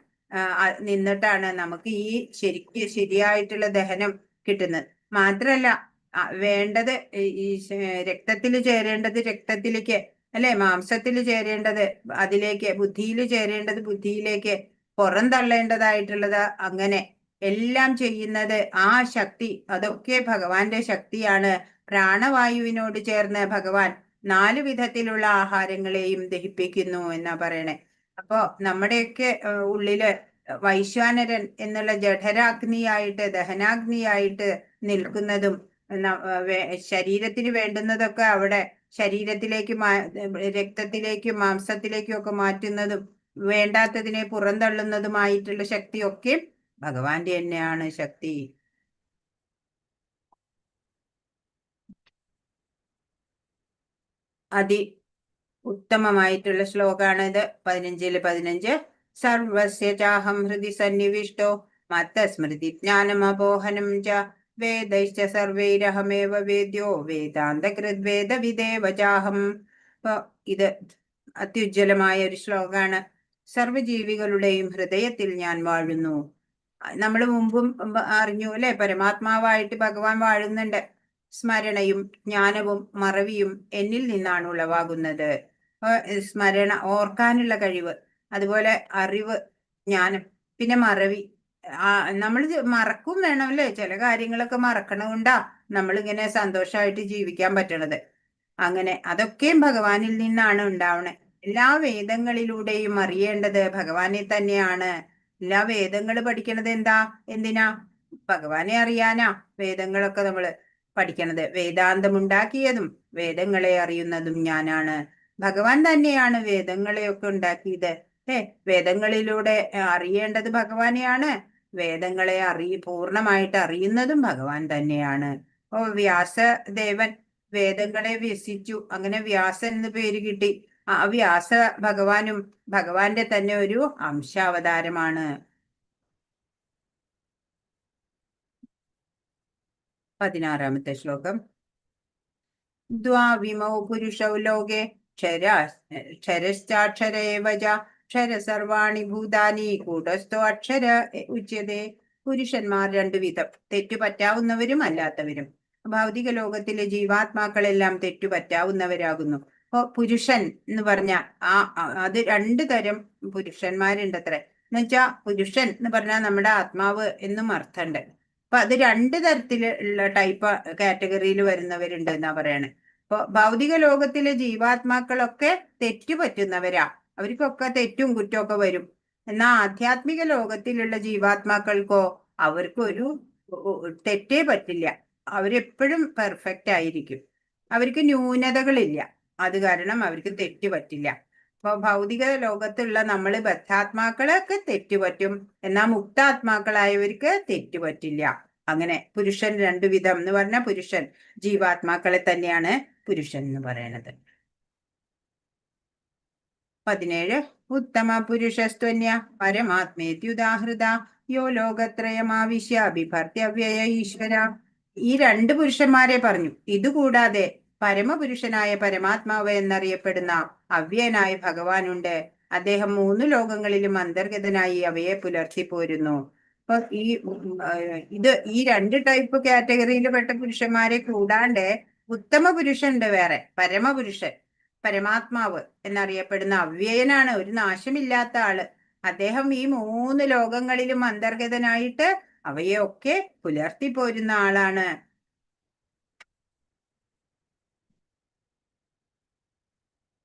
നിന്നിട്ടാണ് നമുക്ക് ഈ ശരിയായിട്ടുള്ള ദഹനം കിട്ടുന്നത്. മാത്രല്ല വേണ്ടത് ഈ രക്തത്തിൽ ചേരേണ്ടത് രക്തത്തിലേക്ക്, അല്ലെ, മാംസത്തിൽ ചേരേണ്ടത് അതിലേക്ക്, ബുദ്ധിയിൽ ചേരേണ്ടത് ബുദ്ധിയിലേക്ക്, പുറം തള്ളേണ്ടതായിട്ടുള്ളത് അങ്ങനെ എല്ലാം ചെയ്യുന്നത് ആ ശക്തി, അതൊക്കെ ഭഗവാന്റെ ശക്തിയാണ്. പ്രാണവായുവിനോട് ചേർന്ന് ഭഗവാൻ 4 വിധത്തിലുള്ള ആഹാരങ്ങളെയും ദഹിപ്പിക്കുന്നു എന്നാ പറയണേ. അപ്പോ നമ്മുടെയൊക്കെ ഉള്ളില് വൈശ്വാനരൻ എന്നുള്ള ജഠരാഗ്നിയായിട്ട്, ദഹനാഗ്നിയായിട്ട് നിൽക്കുന്നതും ശരീരത്തിന് വേണ്ടുന്നതൊക്കെ അവിടെ ശരീരത്തിലേക്ക് രക്തത്തിലേക്കും മാംസത്തിലേക്കും ഒക്കെ മാറ്റുന്നതും വേണ്ടാത്തതിനെ പുറന്തള്ളുന്നതുമായിട്ടുള്ള ശക്തിയൊക്കെ ഭഗവാന്റെ തന്നെയാണ് ശക്തി. അതി ഉത്തമമായിട്ടുള്ള ശ്ലോകാണിത്. 15 സർവസ്യ ചാഹം ഹൃദി സന്നിവിഷ്ടോ മത്തസ്മൃതി ജ്ഞാനമപോഹനം ച വേദൈശ്ച സർവൈരഹമേവ വേദ്യോ വേദാന്തകൃദ്വേദ വിദേവ ചാഹം. അപ്പൊ ഇത് അത്യുജ്വലമായ ഒരു ശ്ലോകാണ്. സർവജീവികളുടെയും ഹൃദയത്തിൽ ഞാൻ വാഴുന്നു. നമ്മൾ മുമ്പും അറിഞ്ഞു അല്ലെ, പരമാത്മാവായിട്ട് ഭഗവാൻ വാഴുന്നുണ്ട്. സ്മരണയും ജ്ഞാനവും മറവിയും എന്നിൽ നിന്നാണ് ഉളവാകുന്നത്. സ്മരണ, ഓർക്കാനുള്ള കഴിവ്, അതുപോലെ അറിവ്, ജ്ഞാനം, പിന്നെ മറവി. നമ്മൾ മറക്കും വേണം അല്ലെ, ചില കാര്യങ്ങളൊക്കെ മറക്കണകൊണ്ടാ നമ്മളിങ്ങനെ സന്തോഷമായിട്ട് ജീവിക്കാൻ പറ്റണത്. അങ്ങനെ അതൊക്കെയും ഭഗവാനിൽ നിന്നാണ് ഉണ്ടാവണേ. എല്ലാ വേദങ്ങളിലൂടെയും അറിയേണ്ടത് ഭഗവാനെ തന്നെയാണ്. എല്ലാ വേദങ്ങൾ പഠിക്കണത് എന്തിനാ? ഭഗവാനെ അറിയാനാ വേദങ്ങളൊക്കെ നമ്മൾ പഠിക്കണത്. വേദാന്തമുണ്ടാക്കിയതും വേദങ്ങളെ അറിയുന്നതും ഞാനാണ്. ഭഗവാൻ തന്നെയാണ് വേദങ്ങളെയൊക്കെ ഉണ്ടാക്കിയത്. വേദങ്ങളിലൂടെ അറിയേണ്ടത് ഭഗവാനെയാണ്. വേദങ്ങളെ പൂർണ്ണമായിട്ട് അറിയുന്നതും ഭഗവാൻ തന്നെയാണ്. വ്യാസദേവൻ വേദങ്ങളെ വ്യസിച്ചു, അങ്ങനെ വ്യാസൻ എന്ന് പേര് കിട്ടി. ആ വ്യാസ ഭഗവാനും ഭഗവാന്റെ തന്നെ ഒരു അംശാവതാരമാണ്. 16 ശ്ലോകം. ദ്വാവിമൗ പുരുഷൗ ലോകേ ക്ഷരശ്ചാക്ഷര ഏവ ച ക്ഷര സർവാണി ഭൂതാനി കൂടസ്ഥോ അക്ഷര ഉച്യതേ. പുരുഷന്മാർ 2 വിധം, തെറ്റുപറ്റാവുന്നവരും അല്ലാത്തവരും. ഭൗതിക ലോകത്തിലെ ജീവാത്മാക്കളെല്ലാം തെറ്റുപറ്റാവുന്നവരാകുന്നു. അപ്പോ പുരുഷൻ എന്ന് പറഞ്ഞ അത് 2 തരം പുരുഷന്മാരുണ്ടത്രേ. എന്നുവെച്ചാ പുരുഷൻ എന്ന് പറഞ്ഞാൽ നമ്മുടെ ആത്മാവ് എന്നും അർത്ഥമുണ്ട്. അപ്പൊ അത് 2 തരത്തിലുള്ള ടൈപ്പ് കാറ്റഗറിയിൽ വരുന്നവരുണ്ട് എന്നാ പറയണേ. അപ്പൊ ഭൗതിക ലോകത്തിലെ ജീവാത്മാക്കളൊക്കെ തെറ്റുപറ്റുന്നവരാ, അവർക്കൊക്കെ തെറ്റും കുറ്റമൊക്കെ വരും. എന്നാൽ ആധ്യാത്മിക ലോകത്തിലുള്ള ജീവാത്മാക്കൾക്കോ അവർക്കൊരു തെറ്റേ പറ്റില്ല. അവരെപ്പോഴും പെർഫെക്റ്റ് ആയിരിക്കും. അവർക്ക് ന്യൂനതകളില്ല. അത് കാരണം അവർക്ക് തെറ്റ് പറ്റില്ല. അപ്പൊ ഭൗതിക ലോകത്തുള്ള നമ്മൾ ബദ്ധാത്മാക്കളൊക്കെ തെറ്റുപറ്റും, എന്നാൽ മുക്താത്മാക്കളായവർക്ക് തെറ്റ് പറ്റില്ല. അങ്ങനെ പുരുഷൻ രണ്ടു വിധം എന്ന് പറഞ്ഞാൽ പുരുഷൻ ജീവാത്മാക്കളെ തന്നെയാണ് പുരുഷൻ എന്ന് പറയണത്. 17 ഉത്തമ പുരുഷസ്ത്വന്യ പരമാത്മേത്യുദാഹൃത യോ ലോകത്രയമാവിശ്യ ബിഭർത്യവ്യയ ഈശ്വര. ഈ രണ്ട് പുരുഷന്മാരെ പറഞ്ഞു. ഇതുകൂടാതെ പരമപുരുഷനായ പരമാത്മാവ് എന്നറിയപ്പെടുന്ന അവ്യയനായ ഭഗവാനുണ്ട്. അദ്ദേഹം 3 ലോകങ്ങളിലും അന്തർഗതനായി അവയെ പുലർത്തിപ്പോരുന്നു. അപ്പൊ ഈ 2 ടൈപ്പ് കാറ്റഗറിയിൽ പെട്ട പുരുഷന്മാരെ കൂടാണ്ട് ഉത്തമ പുരുഷനുണ്ട് വേറെ, പരമപുരുഷൻ, പരമാത്മാവ് എന്നറിയപ്പെടുന്ന അവ്യയനാണ്, ഒരു നാശമില്ലാത്ത ആള്. അദ്ദേഹം ഈ 3 ലോകങ്ങളിലും അന്തർഗതനായിട്ട് അവയൊക്കെ പുലർത്തിപ്പോരുന്ന ആളാണ്.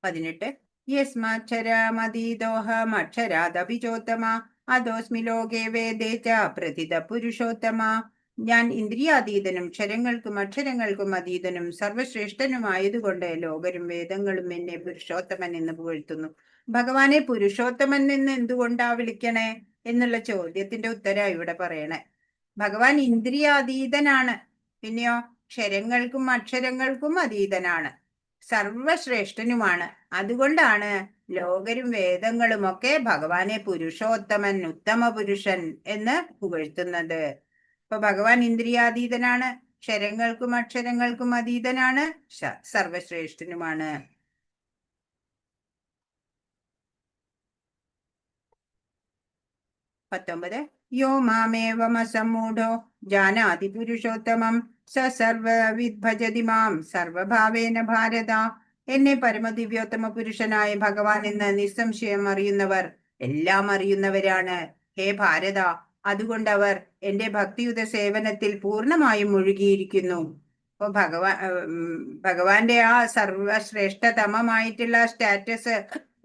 18 യസ്മാക്ഷരമതീതോഹമക്ഷരാദപിചോത്തമ അധോസ്മി ലോകേ വേദേ ച പ്രതിത പുരുഷോത്തമ. ഞാൻ ഇന്ദ്രിയാതീതനും ക്ഷരങ്ങൾക്കും അക്ഷരങ്ങൾക്കും അതീതനും സർവശ്രേഷ്ഠനുമായതുകൊണ്ട് ലോകരും വേദങ്ങളും എന്നെ പുരുഷോത്തമൻ എന്ന് പുകഴ്ത്തുന്നു. ഭഗവാനെ പുരുഷോത്തമൻ എന്ന് എന്തുകൊണ്ടാ വിളിക്കണേ എന്നുള്ള ചോദ്യത്തിന്റെ ഉത്തരം ഇവിടെ പറയണേ. ഭഗവാൻ ഇന്ദ്രിയാതീതനാണ്, പിന്നെയോ ക്ഷരങ്ങൾക്കും അക്ഷരങ്ങൾക്കും അതീതനാണ്, സർവശ്രേഷ്ഠനുമാണ്. അതുകൊണ്ടാണ് ലോകരും വേദങ്ങളും ഒക്കെ ഭഗവാനെ പുരുഷോത്തമൻ, ഉത്തമ പുരുഷൻ എന്ന് പുകഴ്ത്തുന്നത്. അപ്പൊ ഭഗവാൻ ഇന്ദ്രിയാതീതനാണ്, ക്ഷരങ്ങൾക്കും അക്ഷരങ്ങൾക്കും അതീതനാണ്, സർവശ്രേഷ്ഠനുമാണ്. 19 യോ മാമേവമസമ്മൂഢോ ജാനാതി പുരുഷോത്തമം സ സർവവിദ് ഭജതി മാം സർവഭാവേന ഭാരത. എന്നെ പരമദിവ്യോത്തമ പുരുഷനായ ഭഗവാൻ എന്ന് നിസ്സംശയം അറിയുന്നവർ എല്ലാം അറിയുന്നവരാണ്. ഹേ ഭാരത, അതുകൊണ്ട് അവർ എന്റെ ഭക്തിയുത സേവനത്തിൽ പൂർണ്ണമായും മുഴുകിയിരിക്കുന്നു. അപ്പൊ ഭഗവാന്റെ ആ സർവശ്രേഷ്ഠതമമായിട്ടുള്ള സ്റ്റാറ്റസ്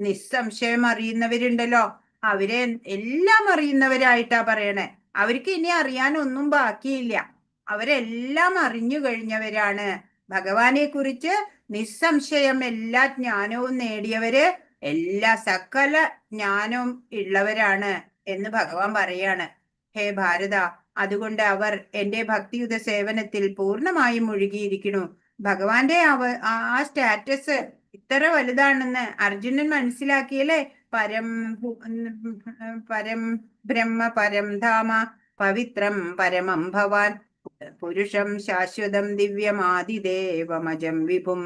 നിസ്സംശയം അറിയുന്നവരുണ്ടല്ലോ, അവരെ എല്ലാം അറിയുന്നവരായിട്ടാ പറയണേ. അവർക്ക് ഇനി അറിയാനൊന്നും ബാക്കിയില്ല, അവരെല്ലാം അറിഞ്ഞു കഴിഞ്ഞവരാണ്. ഭഗവാനെ കുറിച്ച് നിസ്സംശയം എല്ലാ ജ്ഞാനവും നേടിയവര്, എല്ലാ സകല ജ്ഞാനവും ഉള്ളവരാണ് എന്ന് ഭഗവാൻ പറയാണ്. ഹേ ഭാരത, അതുകൊണ്ട് അവർ എന്റെ ഭക്തിയുത സേവനത്തിൽ പൂർണ്ണമായും മുഴുകിയിരിക്കുന്നു. ഭഗവാന്റെ ആ സ്റ്റാറ്റസ് ഇത്ര വലുതാണെന്ന് അർജുനൻ മനസ്സിലാക്കിയല്ലേ. പരം ബ്രഹ്മ പരം ധാമ പവിത്രം പരമം ഭവാൻ പുരുഷം ശാശ്വതം ദിവ്യമാതിദേവമജം വിഭും.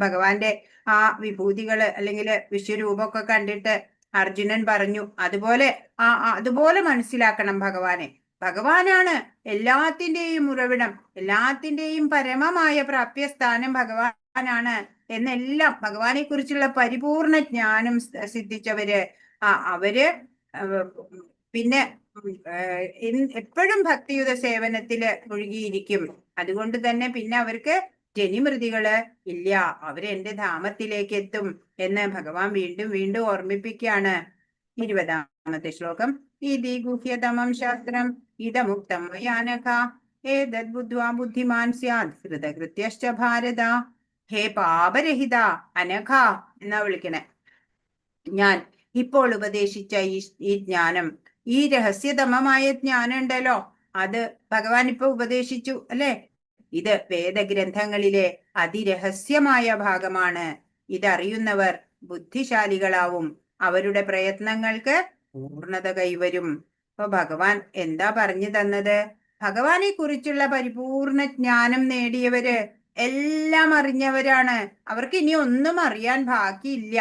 ഭഗവാന്റെ ആ വിഭൂതികള് അല്ലെങ്കിൽ വിശ്വരൂപമൊക്കെ കണ്ടിട്ട് അർജുനൻ പറഞ്ഞു, അതുപോലെ മനസ്സിലാക്കണം ഭഗവാനെ. ഭഗവാനാണ് എല്ലാത്തിന്റെയും ഉറവിടം, എല്ലാത്തിന്റെയും പരമമായ പ്രാപ്യസ്ഥാനം ഭഗവാനാണ് എന്നെല്ലാം ഭഗവാനെ കുറിച്ചുള്ള പരിപൂർണ ജ്ഞാനം സിദ്ധിച്ചവര് അവര് പിന്നെ എപ്പോഴും ഭക്തിയുത സേവനത്തില് മുഴുകിയിരിക്കും. അതുകൊണ്ട് തന്നെ പിന്നെ അവർക്ക് ജനിമൃതികള് ഇല്ല, അവരെന്റെ ധാമത്തിലേക്ക് എത്തും എന്ന് ഭഗവാൻ വീണ്ടും വീണ്ടും ഓർമ്മിപ്പിക്കുകയാണ്. 20ാമത്തെ ശ്ലോകം. ഇതി ഗുഹ്യതമം ശാസ്ത്രം ഇതമുക്തം മയാനഘ ഏതദ് ബുദ്ധ്വാ ബുദ്ധിമാൻ സ്യാദ് കൃതകൃത്യശ്ച ഭാരത. ഹേ പാപരഹിത അനഘ എന്നാ വിളിക്കണേ. ഞാൻ ഇപ്പോൾ ഉപദേശിച്ച ഈ ജ്ഞാനം, ഈ രഹസ്യതമമായ ജ്ഞാനം ഉണ്ടല്ലോ, അത് ഭഗവാൻ ഇപ്പൊ ഉപദേശിച്ചു അല്ലെ. ഇത് വേദഗ്രന്ഥങ്ങളിലെ അതിരഹസ്യമായ ഭാഗമാണ്. ഇതറിയുന്നവർ ബുദ്ധിശാലികളാവും, അവരുടെ പ്രയത്നങ്ങൾക്ക് പൂർണ്ണത കൈവരും. അപ്പൊ ഭഗവാൻ എന്താ പറഞ്ഞു തന്നത്? ഭഗവാനെ കുറിച്ചുള്ള പരിപൂർണ ജ്ഞാനം നേടിയവര് എല്ലാം അറിഞ്ഞവരാണ്. അവർക്ക് ഇനി ഒന്നും അറിയാൻ ബാക്കിയില്ല.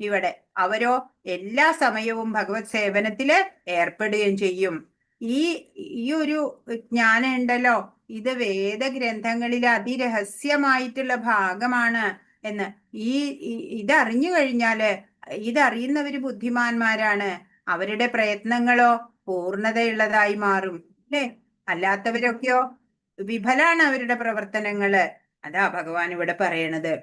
ഇവിടെ അവരോ എല്ലാ സമയവും ഭഗവത് സേവനത്തില് ഏർപ്പെടുകയും ചെയ്യും. ഈ ഒരു ജ്ഞാനം ഉണ്ടല്ലോ, ഇത് വേദഗ്രന്ഥങ്ങളിലെ അതിരഹസ്യമായിട്ടുള്ള ഭാഗമാണ് എന്ന്. ഇതറിഞ്ഞു കഴിഞ്ഞാല്, ഇതറിയുന്നവര് ബുദ്ധിമാന്മാരാണ്. അവരുടെ പ്രയത്നങ്ങളോ പൂർണ്ണതയുള്ളതായി മാറും അല്ലെ. അല്ലാത്തവരൊക്കെയോ വിഫലാണ് അവരുടെ പ്രവർത്തനങ്ങള്. അതാ ഭഗവാൻ ഇവിടെ പറയണത്.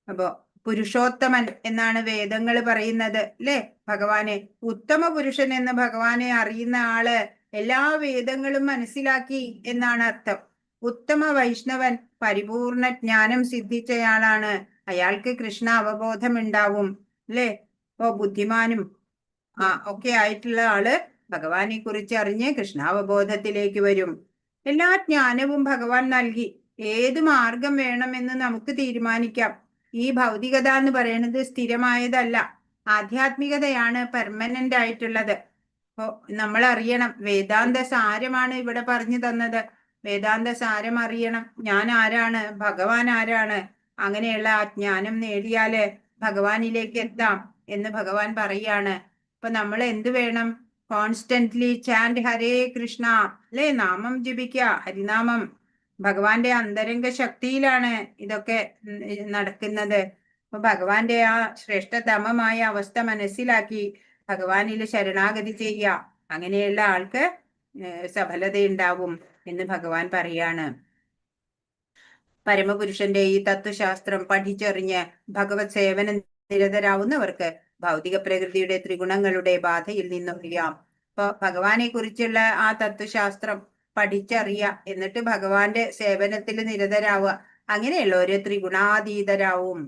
അപ്പോ പുരുഷോത്തമൻ എന്നാണ് വേദങ്ങൾ പറയുന്നത് അല്ലെ. ഭഗവാനെ ഉത്തമ പുരുഷൻ എന്ന് ഭഗവാനെ അറിയുന്ന ആള് എല്ലാ വേദങ്ങളും മനസ്സിലാക്കി എന്നാണ് അർത്ഥം. ഉത്തമ വൈഷ്ണവൻ പരിപൂർണ ജ്ഞാനം സിദ്ധിച്ചയാളാണ്. അയാൾക്ക് കൃഷ്ണ അവബോധം ഉണ്ടാവും അല്ലേ? ഇപ്പോ ബുദ്ധിമാനും ഒക്കെ ആയിട്ടുള്ള ആള് ഭഗവാനെ കുറിച്ച് അറിഞ്ഞ് കൃഷ്ണാവബോധത്തിലേക്ക് വരും. എല്ലാ ജ്ഞാനവും ഭഗവാൻ നൽകി. ഏത് മാർഗം വേണമെന്ന് നമുക്ക് തീരുമാനിക്കാം. ഈ ഭൗതികത എന്ന് പറയുന്നത് സ്ഥിരമായതല്ല. ആധ്യാത്മികതയാണ് പെർമനന്റ് ആയിട്ടുള്ളത്. അപ്പോ നമ്മൾ അറിയണം, വേദാന്ത സാരമാണ് ഇവിടെ പറഞ്ഞു തന്നത്. വേദാന്ത സാരം അറിയണം. ഞാൻ ആരാണ്, ഭഗവാൻ ആരാണ്, അങ്ങനെയുള്ള ആ ജ്ഞാനം നേടിയാല് ഭഗവാനിലേക്ക് എത്താം എന്ന് ഭഗവാൻ പറയാണ്. അപ്പൊ നമ്മൾ എന്ത് വേണം? കോൺസ്റ്റന്റ്ലി ചാൻഡ് ഹരേ കൃഷ്ണ അല്ലേ? നാമം ജപിക്കുക, ഹരിനാമം. ഭഗവാന്റെ അന്തരംഗ ശക്തിയിലാണ് ഇതൊക്കെ നടക്കുന്നത്. അപ്പൊ ഭഗവാന്റെ ആ ശ്രേഷ്ഠതമമായ അവസ്ഥ മനസ്സിലാക്കി ഭഗവാനിൽ ശരണാഗതി ചെയ്യുക. അങ്ങനെയുള്ള ആൾക്ക് സഫലതയുണ്ടാവും എന്ന് ഭഗവാൻ പറയാണ്. പരമപുരുഷന്റെ ഈ തത്വശാസ്ത്രം പഠിച്ചറിഞ്ഞ് ഭഗവത് സേവനം നിരതരാവുന്നവർക്ക് ഭൗതിക പ്രകൃതിയുടെ ത്രിഗുണങ്ങളുടെ ബാധയിൽ നിന്നൊഴിയാം. അപ്പൊ ഭഗവാനെ കുറിച്ചുള്ള ആ തത്വശാസ്ത്രം പഠിച്ചറിയുക, എന്നിട്ട് ഭഗവാന്റെ സേവനത്തിൽ നിരതരാവുക. അങ്ങനെയുള്ളവര് ത്രിഗുണാതീതരാവും.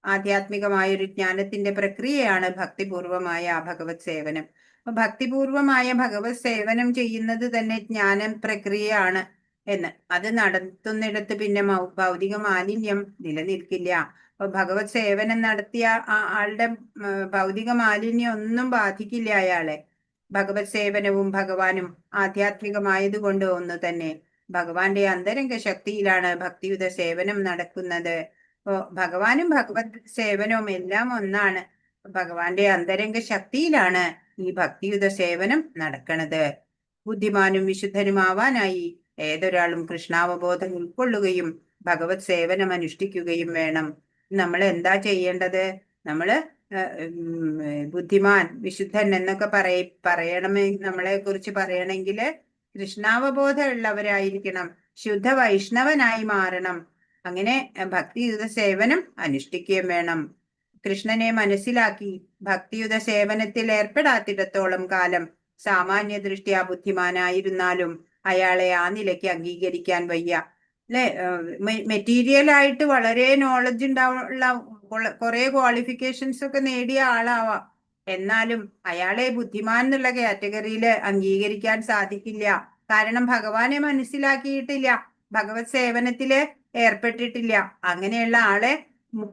ആധ്യാത്മികമായൊരു ജ്ഞാനത്തിന്റെ പ്രക്രിയയാണ് ഭക്തിപൂർവമായ ഭഗവത് സേവനം. അപ്പൊ ഭക്തിപൂർവമായ ഭഗവത് സേവനം ചെയ്യുന്നത് തന്നെ ജ്ഞാന പ്രക്രിയയാണ് എന്ന്. അത് നടത്തുന്നിടത്ത് പിന്നെ ഭൗതിക മാലിന്യം നിലനിൽക്കില്ല. അപ്പൊ ഭഗവത് സേവനം നടത്തിയ ആളുടെ ഭൗതിക മാലിന്യം ഒന്നും ബാധിക്കില്ല അയാളെ. ഭഗവത് സേവനവും ഭഗവാനും ആധ്യാത്മികമായതുകൊണ്ട് ഒന്ന് തന്നെ. ഭഗവാന്റെ അന്തരംഗ ശക്തിയിലാണ് ഭക്തിയുത സേവനം നടക്കുന്നത്. അപ്പോ ഭഗവാനും ഭഗവത് സേവനവും എല്ലാം ഒന്നാണ്. ഭഗവാന്റെ അന്തരംഗ ശക്തിയിലാണ് ഈ ഭക്തിയുത സേവനം നടക്കുന്നത്. ബുദ്ധിമാനും വിശുദ്ധനുമാവാനായി ഏതൊരാളും കൃഷ്ണാവബോധം ഉൾക്കൊള്ളുകയും ഭഗവത് സേവനം അനുഷ്ഠിക്കുകയും വേണം. നമ്മൾ എന്താ ചെയ്യേണ്ടത്? നമ്മള് ബുദ്ധിമാൻ, വിശുദ്ധൻ എന്നൊക്കെ പറയണമേ, നമ്മളെ കുറിച്ച് പറയണമെങ്കിൽ കൃഷ്ണാവബോധം ഉള്ളവരായിരിക്കണം, ശുദ്ധ വൈഷ്ണവനായി മാറണം. അങ്ങനെ ഭക്തിയുത സേവനം അനുഷ്ഠിക്കുകയും വേണം. കൃഷ്ണനെ മനസ്സിലാക്കി ഭക്തിയുത സേവനത്തിൽ ഏർപ്പെടാത്തിടത്തോളം കാലം സാമാന്യ ദൃഷ്ട്യാ ബുദ്ധിമാനായിരുന്നാലും അയാളെ ആ നിലയ്ക്ക് അംഗീകരിക്കാൻ വയ്യ അല്ലെ? മെറ്റീരിയൽ ആയിട്ട് വളരെ നോളജ് ഉണ്ടാവുള്ള കുറെ ക്വാളിഫിക്കേഷൻസ് ഒക്കെ നേടിയ ആളാവാം, എന്നാലും അയാളെ ബുദ്ധിമാൻ എന്നുള്ള കാറ്റഗറിയിൽ അംഗീകരിക്കാൻ സാധിക്കില്ല. കാരണം ഭഗവാനെ മനസ്സിലാക്കിയിട്ടില്ല, ഭഗവത് സേവനത്തില് ഏർപ്പെട്ടിട്ടില്ല. അങ്ങനെയുള്ള ആളെ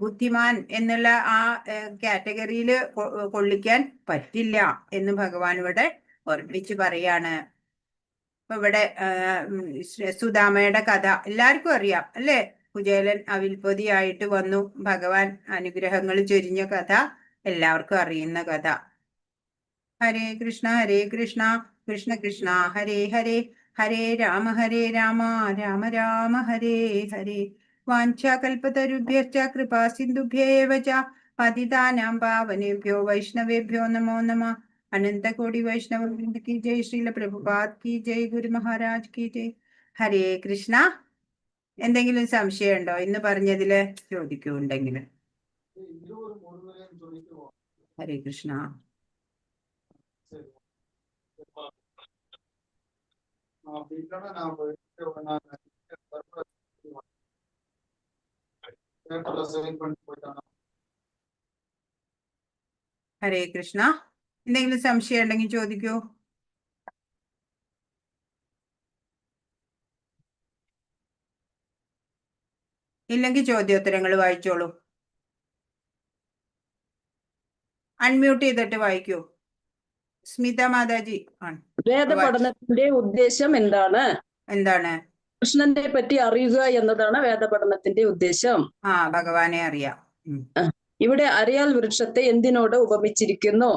ബുദ്ധിമാൻ എന്നുള്ള ആ കാറ്റഗറിയിൽ കൊള്ളിക്കാൻ പറ്റില്ല എന്ന് ഭഗവാൻ ഇവിടെ ഓർമ്മിച്ച് പറയാണ്. ഇപ്പൊ ഇവിടെ സുദാമയുടെ കഥ എല്ലാവർക്കും അറിയാം അല്ലെ? കുചേലൻ അവിൽപ്പൊതിയായിട്ട് വന്നു, ഭഗവാൻ അനുഗ്രഹങ്ങൾ ചൊരിഞ്ഞ കഥ എല്ലാവർക്കും അറിയുന്ന കഥ. ഹരേ കൃഷ്ണ കൃഷ്ണ കൃഷ്ണ ഹരേ ഹരേ, ഹരേ രാമ രാമ രാമ ഹരേ ഹരേ. വാഞ്ചാകൽപതരുഭ്യശ്ച കൃപാ സിന്ധുഭ്യേവ ച പതിതാനാം പാവനേഭ്യോ വൈഷ്ണവേഭ്യോ നമോ നമഃ. അനന്തകോടി വൈഷ്ണവ വൃന്ദ കി ജയ്, ശ്രീല പ്രഭുപാദ് കി ജയ്, ഗുരു മഹാരാജ് കി ജയ്. ഹരേ കൃഷ്ണ. എന്തെങ്കിലും സംശയം ഉണ്ടോ ഇന്ന് പറഞ്ഞതില്? ചോദിക്കൂ ഉണ്ടെങ്കിൽ. ഹരേ കൃഷ്ണ. ഹരേ കൃഷ്ണ. എന്തെങ്കിലും സംശയം ഉണ്ടെങ്കിൽ ചോദിക്കൂ. ഇല്ലെങ്കിൽ ചോദ്യോത്തരങ്ങൾ വായിച്ചോളൂ. അൺമ്യൂട്ട് ചെയ്തിട്ട് വായിക്കൂ. സ്മിത മാതാജി ആണ്.
വേദപഠനത്തിന്റെ ഉദ്ദേശം എന്താണ്?
എന്താണ്?
കൃഷ്ണനെ പറ്റി അറിയുക എന്നതാണ് വേദപഠനത്തിന്റെ ഉദ്ദേശം.
ഭഗവാനെ അറിയാം.
ഇവിടെ അരയാൽ വൃക്ഷത്തെ എന്തിനോട് ഉപമിച്ചിരിക്കുന്നു?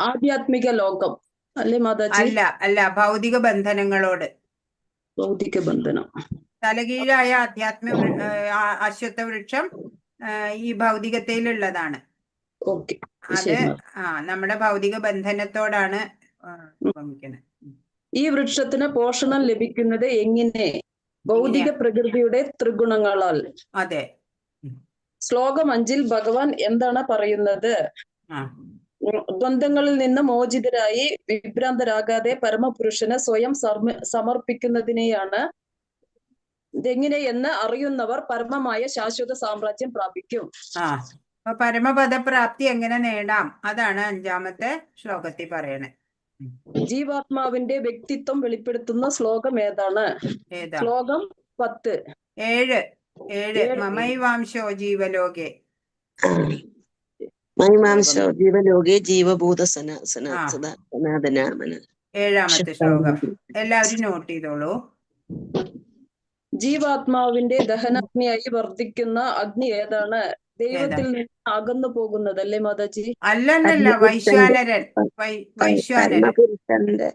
ആധ്യാത്മിക ലോകം അല്ലേ മാതാജി?
അല്ല, ഭൗതിക ബന്ധനങ്ങളോട്.
ഭൗതിക ബന്ധനം.
തലകീഴായ അശ്വത്ഥ വൃക്ഷം ഈ ഭൗതികതയിലുള്ളതാണ്. അത് നമ്മുടെ ഭൗതിക ബന്ധനത്തോടാണ് ഉപമിക്കുന്നത്.
ഈ വൃക്ഷത്തിന് പോഷണം ലഭിക്കുന്നത് എങ്ങനെ? ഭൗതിക പ്രകൃതിയുടെ ത്രിഗുണങ്ങളാൽ.
അതെ.
ശ്ലോകം 5 ഭഗവാൻ എന്താണ് പറയുന്നത്? ദ്വന്ദ്ങ്ങളിൽ നിന്ന് മോചിതരായി വിഭ്രാന്തരാകാതെ പരമപുരുഷന് സ്വയം സമർപ്പിക്കുന്നതിനെയാണ് ഇതെങ്ങനെയെന്ന് അറിയുന്നവർ പരമമായ ശാശ്വത സാമ്രാജ്യം പ്രാപിക്കും.
അപ്പൊ പരമപദപ്രാപ്തി എങ്ങനെ നേടാം, അതാണ് 5-ാമത്തെ ശ്ലോകത്തിൽ പറയണേ.
ജീവാത്മാവിന്റെ വ്യക്തിത്വം വെളിപ്പെടുത്തുന്ന ശ്ലോകം ഏതാണ്?
ഏതാ?
ശ്ലോകം 10.
7 മമൈവാംശോ ജീവലോകെ.
മഹിമാംശോ ജീവലോകേ ജീവഭൂത സനാതനാമന.
7-ാമത്തെ ശ്ലോകം എല്ലാവരും നോട്ട് ചെയ്തോളൂ.
ജീവാത്മാവിന്റെ ദഹനാഗ്നിയായി വർദ്ധിക്കുന്ന അഗ്നി ഏതാണ്? ദൈവത്തിൽ നിന്ന് അകന്നു പോകുന്നതല്ലേ മാതാജി?
അല്ലല്ല, വൈശ്വാനരൻ.
പരമപുരുഷന്റെ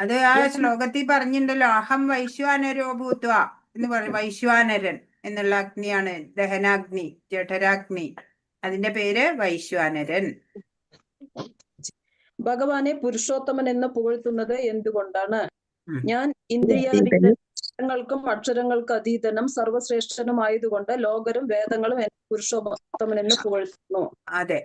അത് ആ ശ്ലോകത്തിൽ പറഞ്ഞിട്ടുണ്ടല്ലോ, അഹം വൈശ്വാനരോ ഭൂത്വ എന്ന് പറയും. വൈശ്വാനരൻ എന്നുള്ള അഗ്നിയാണ് ദഹനാഗ്നി, ജഠരാഗ്നി. അതിന്റെ പേര് വൈശ്വാനരൻ.
ഭഗവാനെ പുരുഷോത്തമൻ എന്ന് പുകഴ്ത്തുന്നത് എന്തുകൊണ്ടാണ്? ഞാൻ ഇന്ദ്രിയാതീതങ്ങൾക്കും അക്ഷരങ്ങൾക്കും അതീതനും സർവശ്രേഷ്ഠനുമായതുകൊണ്ട് ലോകരും വേദങ്ങളും എന്നെ പുരുഷോത്തമൻ എന്ന് പുകഴ്ത്തുന്നു.
അതെ.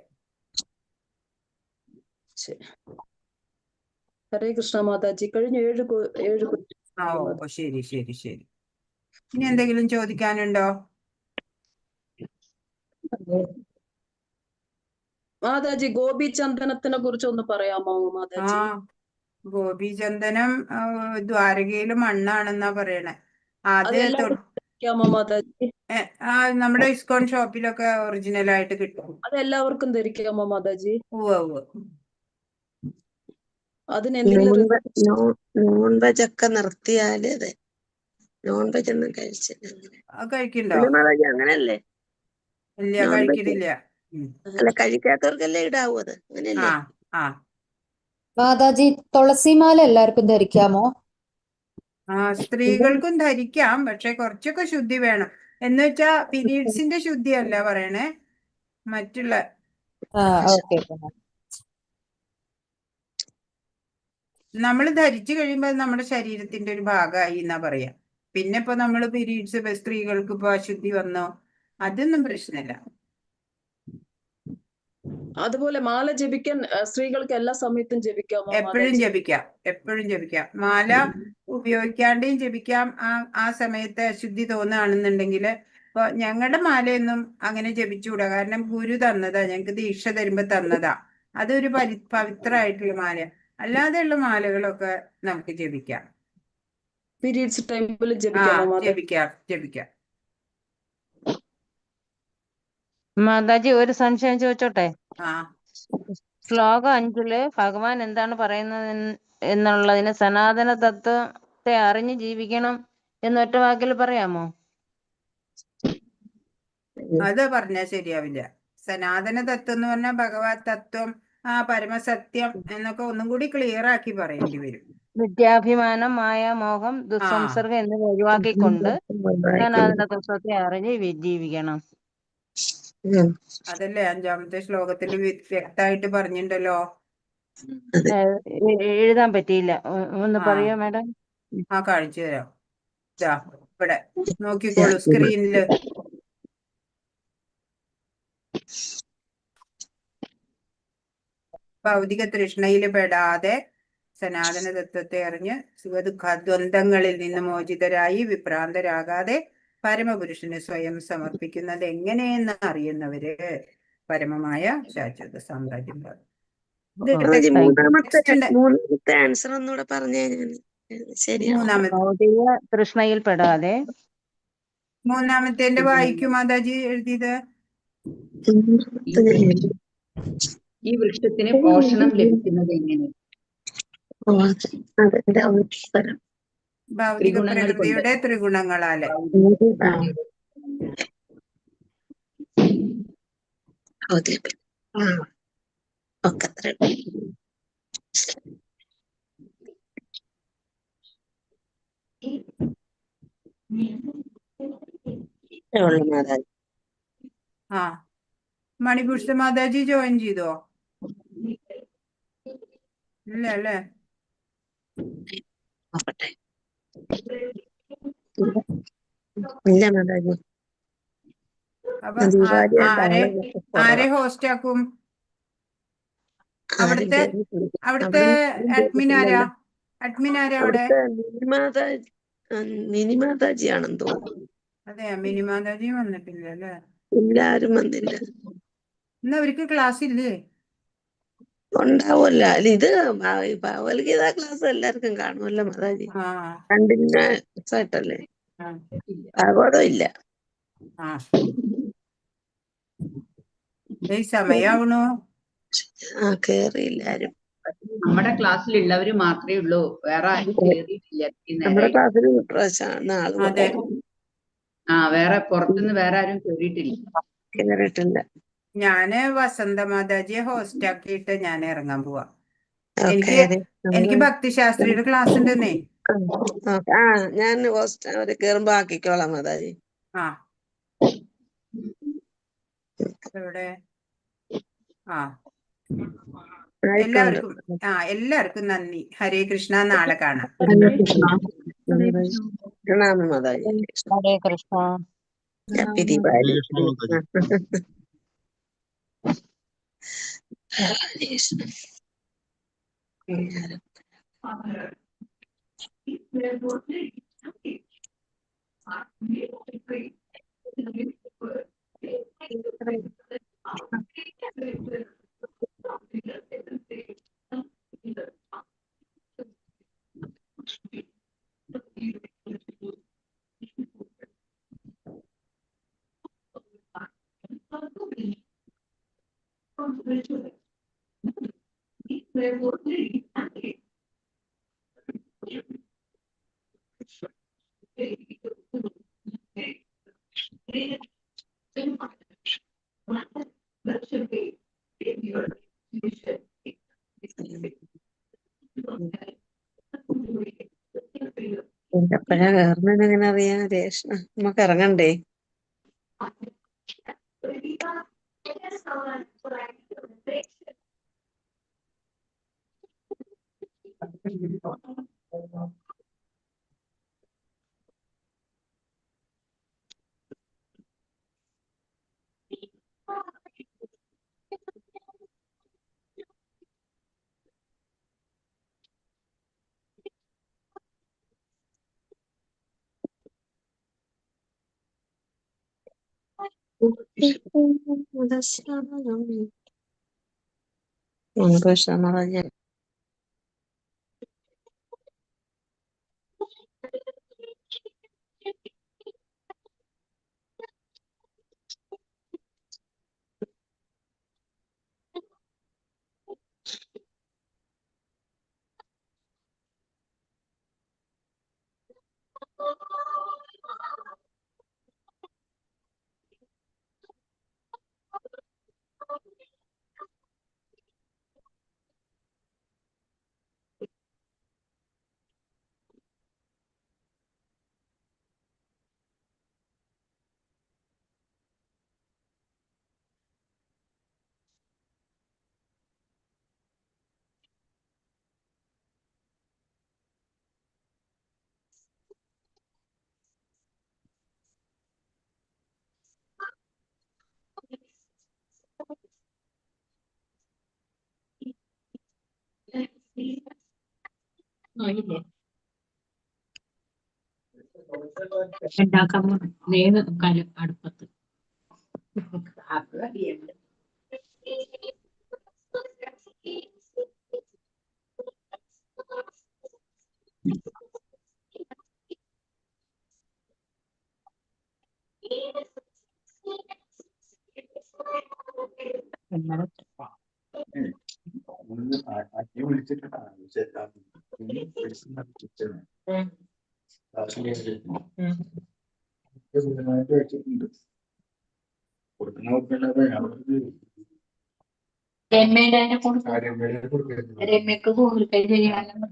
ഹരേ കൃഷ്ണ മാതാജി. കഴിഞ്ഞ 7
ശരി. ഇനി എന്തെങ്കിലും ചോദിക്കാനുണ്ടോ
മാതാജി? ഗോപിചന്ദനത്തിനെ കുറിച്ച് ഒന്ന് പറയാമോ മാതാജി?
ഗോപിചന്ദനം ദ്വാരകയില് മണ്ണാണെന്നാ പറയണേ.
മാതാജി
നമ്മുടെ ഇസ്കോൺ ഷോപ്പിലൊക്കെ ഒറിജിനൽ ആയിട്ട് കിട്ടും.
അതെല്ലാവർക്കും ധരിക്കാമോ മാതാജി?
നോൺ വെജ് ഒക്കെ നിർത്തിയാല് അതെ, നോൺ വെജ് ഒന്നും
കഴിക്കണ്ടോ?
അങ്ങനല്ലേ?
ഇല്ല, കഴിക്കണില്ല.
അല്ല, കഴിക്കാത്തവർക്കല്ലേ ഇടാവൂ അത്, അങ്ങനെയല്ലേ?
മാതാജി, തുളസിമാല എല്ലാവർക്കും ധരിക്കാമോ?
സ്ത്രീകൾക്കും ധരിക്കാം, പക്ഷെ കുറച്ചൊക്കെ ശുദ്ധി വേണം. എന്ന് വെച്ചാ പീരീഡ്സിന്റെ ശുദ്ധിയല്ല പറയണേ, മറ്റുള്ള നമ്മൾ ധരിച്ചു കഴിയുമ്പോൾ നമ്മുടെ ശരീരത്തിന്റെ ഒരു ഭാഗമായി എന്നാ പറയാ. പിന്നെ ഇപ്പൊ നമ്മള് പീരീഡ്സ് സ്ത്രീകൾക്ക് ഇപ്പൊ അശുദ്ധി വന്നോ, അതൊന്നും പ്രശ്നമില്ല.
അതുപോലെ മാല ജപിക്കാൻ സ്ത്രീകൾക്ക് എല്ലാ സമയത്തും ജപിക്കാമോ?
എപ്പോഴും ജപിക്കാം. മാല ഉപയോഗിക്കാണ്ടേയും ജപിക്കാം. ആ സമയത്ത് അശുദ്ധി തോന്നുകയാണെന്നുണ്ടെങ്കിൽ. ഇപ്പൊ ഞങ്ങളുടെ മാലയൊന്നും അങ്ങനെ ജപിച്ചുകൂടാ, കാരണം ഗുരു തന്നതാ, ഞങ്ങക്ക് ദീക്ഷ തരുമ്പോ തന്നതാ. അതൊരു പവിത്രമായിട്ടുള്ള മാല. അല്ലാതെയുള്ള മാലകളൊക്കെ നമുക്ക് ജപിക്കാം.
പീരീഡ്സ് ടൈമിൽ
ജപിക്കാം.
മാതാജി, ഒരു സംശയം ചോദിച്ചോട്ടെ? ശ്ലോകം 5 ഭഗവാൻ എന്താണ് പറയുന്നത് എന്നുള്ളതിന് സനാതന തത്വത്തെ അറിഞ്ഞ് ജീവിക്കണം എന്നൊറ്റ വാക്കിൽ പറയാമോ?
അത് പറഞ്ഞാൽ ശരിയാവില്ല. സനാതന തത്വം എന്ന് പറഞ്ഞാൽ ഭഗവത് തത്വം, പരമസത്യം എന്നൊക്കെ ഒന്നും കൂടി ക്ലിയർ ആക്കി പറയേണ്ടി വരും.
വിദ്യാഭിമാനം, മായ, മോഹം, ദുസ്സംസർഗം എന്നിവ ഒഴിവാക്കിക്കൊണ്ട് സനാതന തത്വത്തെ അറിഞ്ഞ് ജീവിക്കണം.
അതല്ലേ 5-ാമത്തെ ശ്ലോകത്തിൽ വ്യക്തമായിട്ട് പറഞ്ഞിട്ടുണ്ടല്ലോ.
എഴുതാൻ പറ്റിയില്ല, ഒന്ന് പറയോ മാഡം?
കാണിച്ചു തരാം. ഇവിടെ നോക്കിക്കോളൂ സ്ക്രീനില്. ഭൗതിക തൃഷ്ണയിൽ പെടാതെ സനാതന തത്വത്തെ അറിഞ്ഞ് സുഖദുഃഖദ്വന്ദ്ങ്ങളിൽ നിന്ന് മോചിതരായി വിഭ്രാന്തരാകാതെ പരമപുരുഷന് സ്വയം സമർപ്പിക്കുന്നത് എങ്ങനെയെന്ന് അറിയുന്നവര് പരമമായ ശാശ്വത സാമ്രാജ്യം.
മൂന്നാമത്തെ ആൻസർ ഒന്നുകൂടെ പറഞ്ഞേ.
ഭൗതിക തൃഷ്ണയിൽ പെടാതെ.
മൂന്നാമത്തെ വായിക്കും മാതാജി എഴുതിയത്.
ഈ വൃക്ഷത്തിന് പോഷണം ലഭിക്കുന്നത് എങ്ങനെ?
ഭൗതിക പ്രകൃതിയുടെ ത്രിഗുണങ്ങളാല്. മണിഭൂഷ മാതാജി ജോയിൻ ചെയ്തോ? ഇല്ല അല്ലേ? അപ്പൊ ആരെ ഹോസ്റ്റ് ആക്കും?
ആരും
അവിടുത്തെ
കേറിയിട്ടില്ല.
അവിടുത്തെ
അവിടെ
അഡ്മിൻ ആരാ?
കേറിയിട്ടില്ലല്ലോ.
അഡ്മിൻ ആരാ അവിടെ?
അവിടുത്തെ മിനിമാതാജിയാണെന്ന് തോന്നുന്നു.
അതെ, മിനിമാതാജി വന്നിട്ടില്ല അല്ലേ?
എല്ലാരും വന്നില്ല.
ഇന്ന് അവർക്ക് ക്ലാസ് ഇല്ലേ?
ഉണ്ടാവുമല്ലോ. അല്ല, ഇത് ഭഗവത്ഗീത ക്ലാസ് എല്ലാവർക്കും കാണുമല്ലോ മാതാജി.
ആ
കണ്ടിന്യൂസ് ആയിട്ടല്ലേ.
ആ
ഭാഗവതം ഇല്ല.
ആ ഈ സമയാവണു.
കേറിയില്ല ആരും.
നമ്മുടെ ക്ലാസ്സിലുള്ളവര് മാത്രമേ ഉള്ളൂ, വേറെ ആരും കേറിയിട്ടില്ല
നമ്മുടെ
നേരെ.
ക്ലാസ്സിൽ പ്രാവശ്യമാണ് ആള്
അതെ,
കുറവ്.
വേറെ പുറത്തുനിന്ന് വേറെ ആരും കേറിയിട്ടില്ല.
കേറിയിട്ടില്ല.
ഞാന് വസന്ത മാതാജിയെ ഹോസ്റ്റ് ആക്കിയിട്ട് ഞാൻ ഇറങ്ങാൻ പോവാ.
ഓക്കെ.
എനിക്ക് ഭക്തിശാസ്ത്രിയുടെ ക്ലാസ് ഉണ്ടെന്നേ.
ഞാൻ അവര് കേറുമ്പോ ആക്കിക്കോളാം മാതാജി.
ആ ഇവിടെ ആ
ആയിട്ടുണ്ട്.
എല്ലാവർക്കും നന്ദി. ഹരേ കൃഷ്ണ. നാളെ കാണാം.
പ്രണാമം മാതാജി.
ഹരേ കൃഷ്ണ.
ഹാപ്പി ദീപാവലി. എപ്പോഴാ കയറുന്നതെന്ന് എങ്ങനെ അറിയാം രേഷ്മ? നമുക്ക് ഇറങ്ങണ്ടേ? മാതാജി.
ഉണ്ടാക്കാൻ അടുപ്പത്ത് രമ്യക്ക് ഗൂഗിൾ പേ ചെയ്യാനും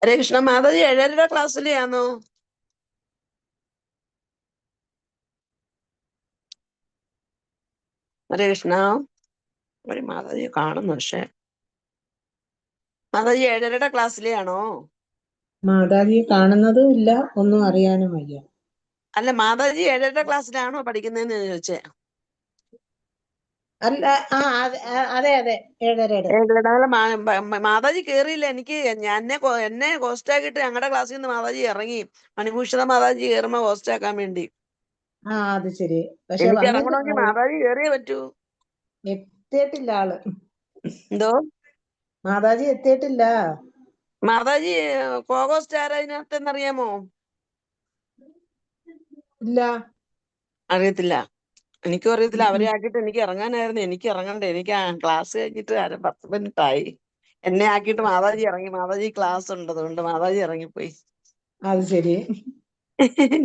ഹരേ കൃഷ്ണ. മാതാജി 7:30 ക്ലാസ്സിലെയാണോ? ഹരേ കൃഷ്ണ. ഒരു മാതാജിയെ കാണുന്നു, പക്ഷെ മാതാജി 7:30 ക്ലാസ്സിലെയാണോ?
മാതാജിയെ കാണുന്നതും ഇല്ല, ഒന്നും അറിയാനും വയ്യ.
അല്ല, മാതാജി 7:30 ക്ലാസ്സിലാണോ പഠിക്കുന്നതെന്ന് ചോദിച്ചേ.
അല്ല, അതെ അതെ, 7:30.
7:30. മാതാജി കേറിയില്ല. എനിക്ക് എന്നെ ഹോസ്റ്റ് ആക്കിയിട്ട് ഞങ്ങളുടെ ക്ലാസ്സിൽ നിന്ന് മാതാജി ഇറങ്ങി. മണിഭൂഷണ മാതാജി കയറുമ്പോ ഹോസ്റ്റ് ആക്കാൻ വേണ്ടി.
അത് ശരി. പക്ഷെ
എനിക്ക്
വന്നിട്ട്
ഇറങ്ങണമെങ്കിൽ മാതാജി കേറിയേ പറ്റൂ.
എത്തിയിട്ടില്ല ആള്.
എന്തോ?
മാതാജി എത്തിയിട്ടില്ല.
മാതാജി കോഹോസ്റ്റ് ആരാ ഇതിനകത്തെന്നറിയാമോ?
ഇല്ല.
അറിയത്തില്ല. എനിക്കും അറിയത്തില്ല. അവരെ ആക്കിയിട്ട് എനിക്ക് ഇറങ്ങാനായിരുന്നു. എനിക്ക് ഇറങ്ങണ്ടേ. എനിക്ക് ക്ലാസ് കഴിഞ്ഞിട്ട് 10 മിനിറ്റായി. എന്നെ ആക്കിയിട്ട് മാതാജി ഇറങ്ങി. മാതാജി ക്ലാസ് ഉണ്ട്, അതുകൊണ്ട് മാതാജി ഇറങ്ങിപ്പോയി.
അത് ശരി.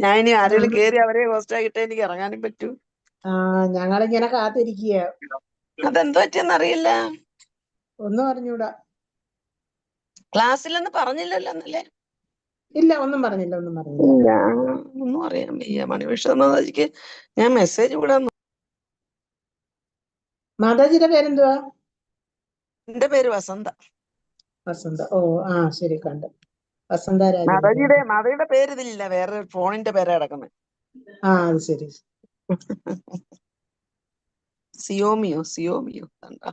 ഞാൻ ഇനി ആരെങ്കിലും കേറി അവരെ ഹോസ്റ്റ് ആക്കിയിട്ട് എനിക്ക് ഇറങ്ങാനും പറ്റൂ.
ഞങ്ങളിങ്ങനെ കാത്തിരിക്കുക.
അതെന്തോ പറ്റിയെന്ന് അറിയില്ല.
ഒന്നും അറിഞ്ഞൂടാ.
ക്ലാസ്സിലെന്ന് പറഞ്ഞില്ലല്ലോ എന്നല്ലേ?
ഇല്ല, ഒന്നും പറഞ്ഞില്ല.
ഒന്നും അറിയാൻ വയ്യ. മണിവിഷ മാതാജിക്ക് ഞാൻ മെസ്സേജ് വിടാൻ.
മാതാജിയുടെ പേരെന്തുവാ?
എന്റെ പേര് വസന്ത.
വസന്ത. ഓ, ശരി, കണ്ടു. വസന്ത രാജൻ.
മാതാജിയുടെ പേര് ഇതിലില്ല, വേറെ ഫോണിന്റെ പേരാ കിടക്കുന്നത്.
അത് ശരി.
സിയോമിയോ കണ്ടാ.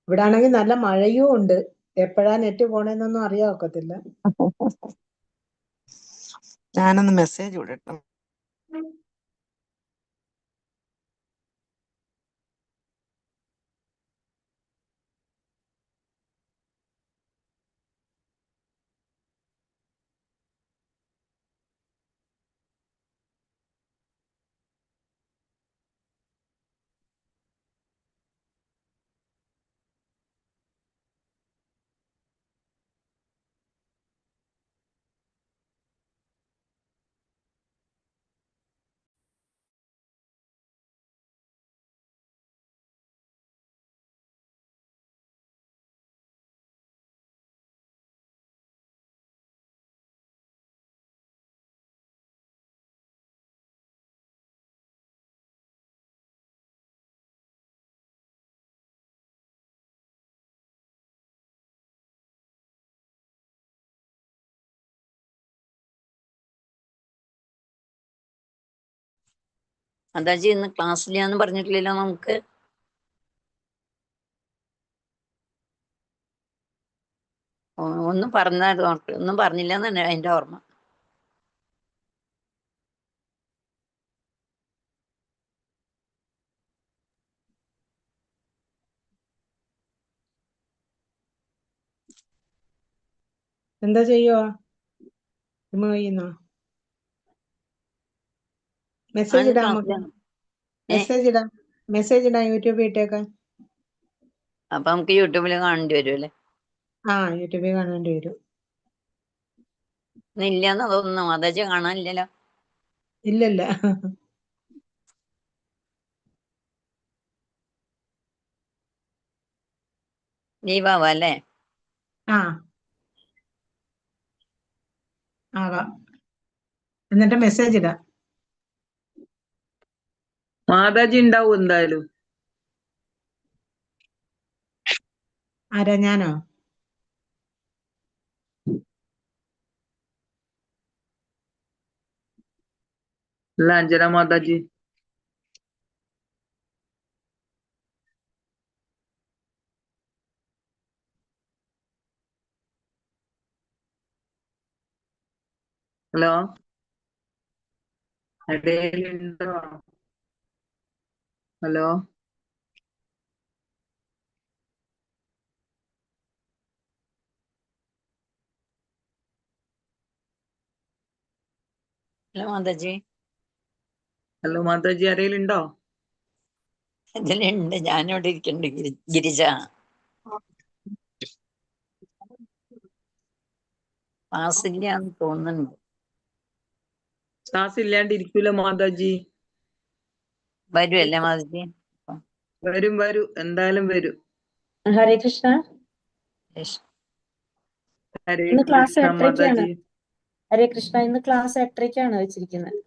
ഇവിടെ ആണെങ്കിൽ നല്ല മഴയും ഉണ്ട്. എപ്പോഴാ നെറ്റ് പോണേന്നൊന്നും അറിയാൻ ഒക്കത്തില്ല.
ഞാനൊന്ന് മെസ്സേജ് വിടട്ടെ.
മാതാജി ഇന്ന് ക്ലാസ്സിലാന്ന് പറഞ്ഞിട്ടില്ലല്ലോ നമുക്ക്. ഒന്നും ഒന്നും പറഞ്ഞില്ലെന്ന് തന്നെ അതിന്റെ ഓർമ്മ.
എന്താ ചെയ്യുവാ? മെസ്സേജ് ഇടാം നമുക്ക്. മെസ്സേജ് ഇടാം യൂട്യൂബിൽ ഇട്ടേക്കാൻ.
അപ്പൊ നമുക്ക് യൂട്യൂബിൽ കാണേണ്ടി വരും അല്ലേ?
ആ യൂട്യൂബിൽ കാണേണ്ടി വരും.
ഇല്ലാന്ന് തോന്നുന്നു, മാതാജി കാണാനില്ലല്ലോ.
ഇല്ലല്ല.
ലീവാവാ അല്ലേ?
ആ ആവാം. എന്നിട്ട് മെസ്സേജ് ഇടാം.
മാതാജി ഉണ്ടാവും എന്തായാലും.
ആരാ, ഞാനോ?
അല്ല, അഞ്ജന മാതാജി. ഹലോ, ഇടയിലുണ്ടോ? Hello,
hello Mataji.
Hello Mataji, ആരെയിലുണ്ടോ?
ഇതിലുണ്ട്, ഞാനിവിടെ ഇരിക്കുന്നുണ്ട്. ഗിരിജ ക്ലാസ്സില്ലാന്ന് തോന്നുന്നുണ്ട്.
ക്ലാസ് ഇല്ലാണ്ടിരിക്കൂല മാതാജി.
വരുമല്ലേ മാതാജി?
വരും വരും, എന്തായാലും വരും.
ഹരേ കൃഷ്ണ.
യെസ്.
ഹരേ
ഇന്ന് ക്ലാസ്
കൃഷ്ണ
8:30-ക്കാണ്.
മാതാജി.
ഹരേ കൃഷ്ണ. ഇന്ന് ക്ലാസ് 8:30-ക്കാണ് വെച്ചിരിക്കുന്നത്.